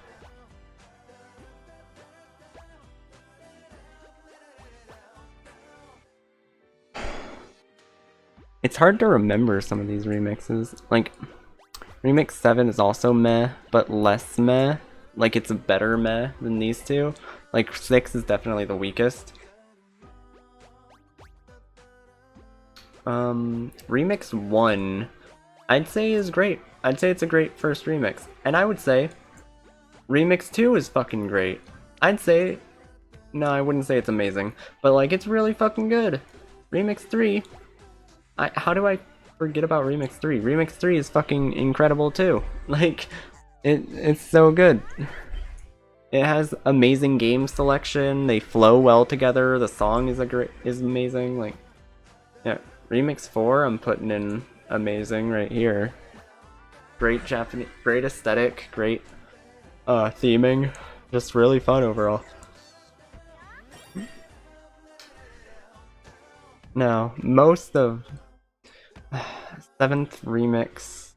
It's hard to remember some of these remixes. Like, Remix 7 is also meh, but less meh. Like, it's a better meh than these two. Like, 6 is definitely the weakest. Remix 1, I'd say is great. I'd say it's a great first remix. And I would say Remix 2 is fucking great. I'd say... No, I wouldn't say it's amazing. But, like, it's really fucking good. Remix 3... how do I forget about Remix 3? Remix 3 is fucking incredible too. Like, it's so good. It has amazing game selection. They flow well together. The song is amazing. Like, yeah, Remix 4 I'm putting in amazing right here. Great Japanese, great aesthetic, great theming, just really fun overall. Now, most of 7th Remix,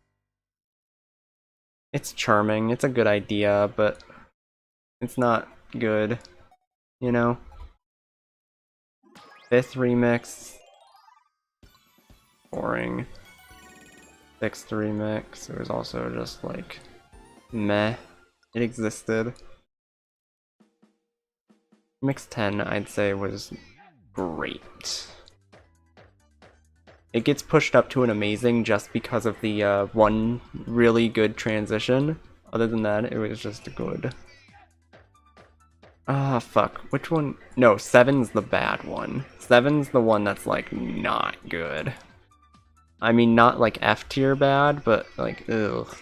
it's charming, it's a good idea, but it's not good, you know? 5th Remix, boring. 6th Remix, it was also just like, meh. It existed. Remix 10, I'd say, was great. It gets pushed up to an amazing just because of the one really good transition. Other than that, it was just good. Ah, fuck. Which one? No, 7's the bad one. 7's the one that's, like, not good. I mean, not, like, F tier bad, but, like, ugh.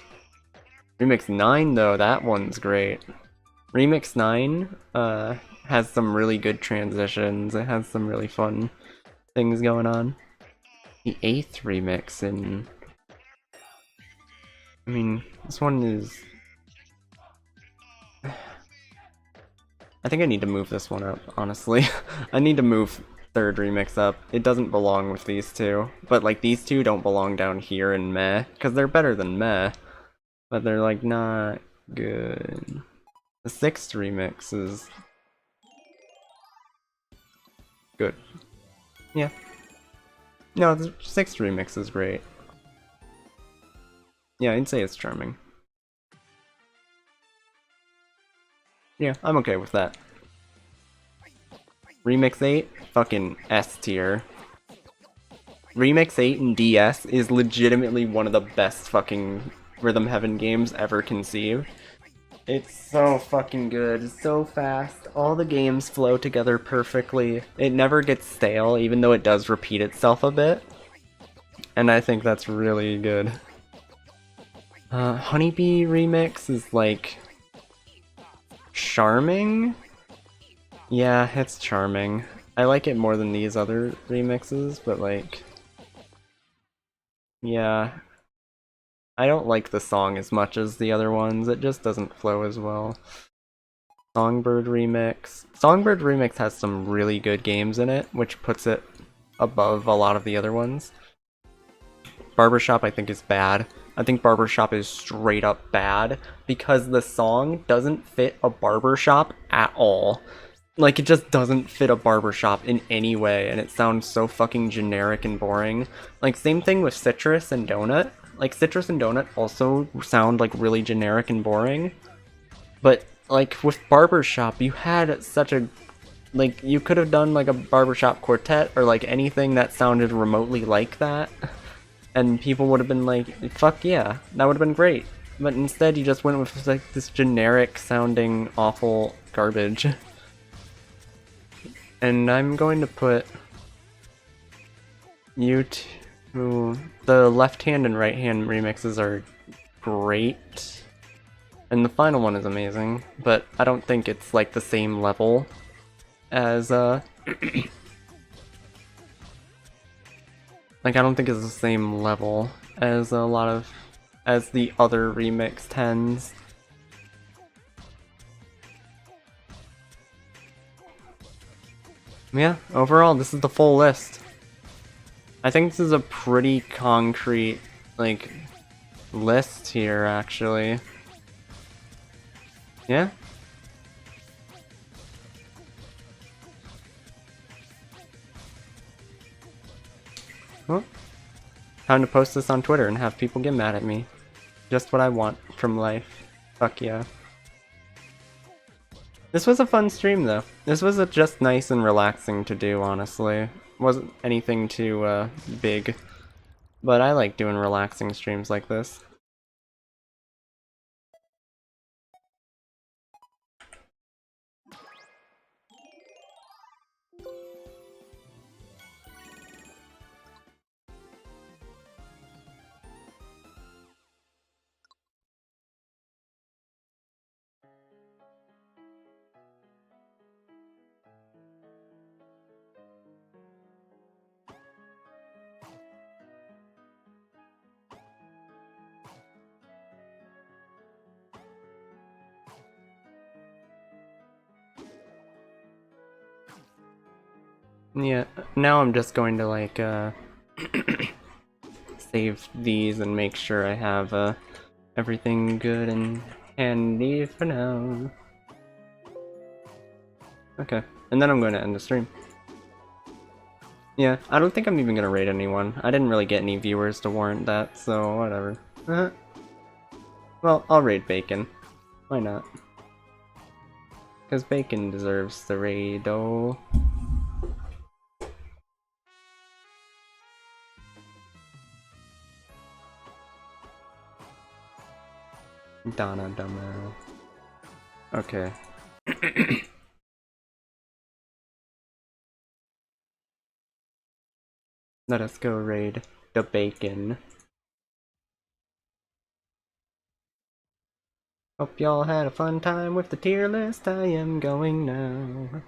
Remix 9, though, that one's great. Remix 9, has some really good transitions. It has some really fun things going on. The 8th remix, and I mean, this one is... I think I need to move this one up, honestly. I need to move 3rd remix up. It doesn't belong with these two. But, like, these two don't belong down here in meh, because they're better than meh. But they're, like, not good. The 6th remix is... good. Yeah. No, the 6th remix is great. Yeah, I'd say it's charming. Yeah, I'm okay with that. Remix 8, fucking S tier. Remix 8 and DS is legitimately one of the best fucking Rhythm Heaven games ever conceived. It's so fucking good, it's so fast, all the games flow together perfectly. It never gets stale, even though it does repeat itself a bit. And I think that's really good. Honeybee Remix is like... charming? Yeah, it's charming. I like it more than these other remixes, but like... yeah. I don't like the song as much as the other ones, it just doesn't flow as well. Songbird Remix. Songbird Remix has some really good games in it, which puts it above a lot of the other ones. Barbershop I think is bad. I think Barbershop is straight up bad, because the song doesn't fit a barbershop at all. Like, it just doesn't fit a barbershop in any way, and it sounds so fucking generic and boring. Like, same thing with Citrus and Donut. Like, Citrus and Donut also sound, like, really generic and boring. But, like, with Barbershop, you had such a... like, you could have done, like, a Barbershop quartet, or, like, anything that sounded remotely like that. And people would have been like, fuck yeah, that would have been great. But instead, you just went with, like, this generic-sounding, awful garbage. And I'm going to put you two... the left hand and right hand remixes are great. And the final one is amazing, but I don't think it's like the same level as like, I don't think it's the same level as a lot of... as the other remix 10s. Yeah, overall, this is the full list. I think this is a pretty concrete, like, list here, actually. Yeah? Well, time to post this on Twitter and have people get mad at me. Just what I want from life. Fuck yeah. This was a fun stream, though. This was just nice and relaxing to do, honestly. Wasn't anything too, big. But I like doing relaxing streams like this. Yeah, now I'm just going to like save these and make sure I have everything good and handy for now. Okay, and then I'm going to end the stream. Yeah, I don't think I'm even gonna raid anyone. I didn't really get any viewers to warrant that, so whatever. Well, I'll raid Bacon. Why not? Because Bacon deserves the raid, oh. Donna Dummer. Okay. Let us go raid the Bacon. Hope y'all had a fun time with the tier list. I am going now.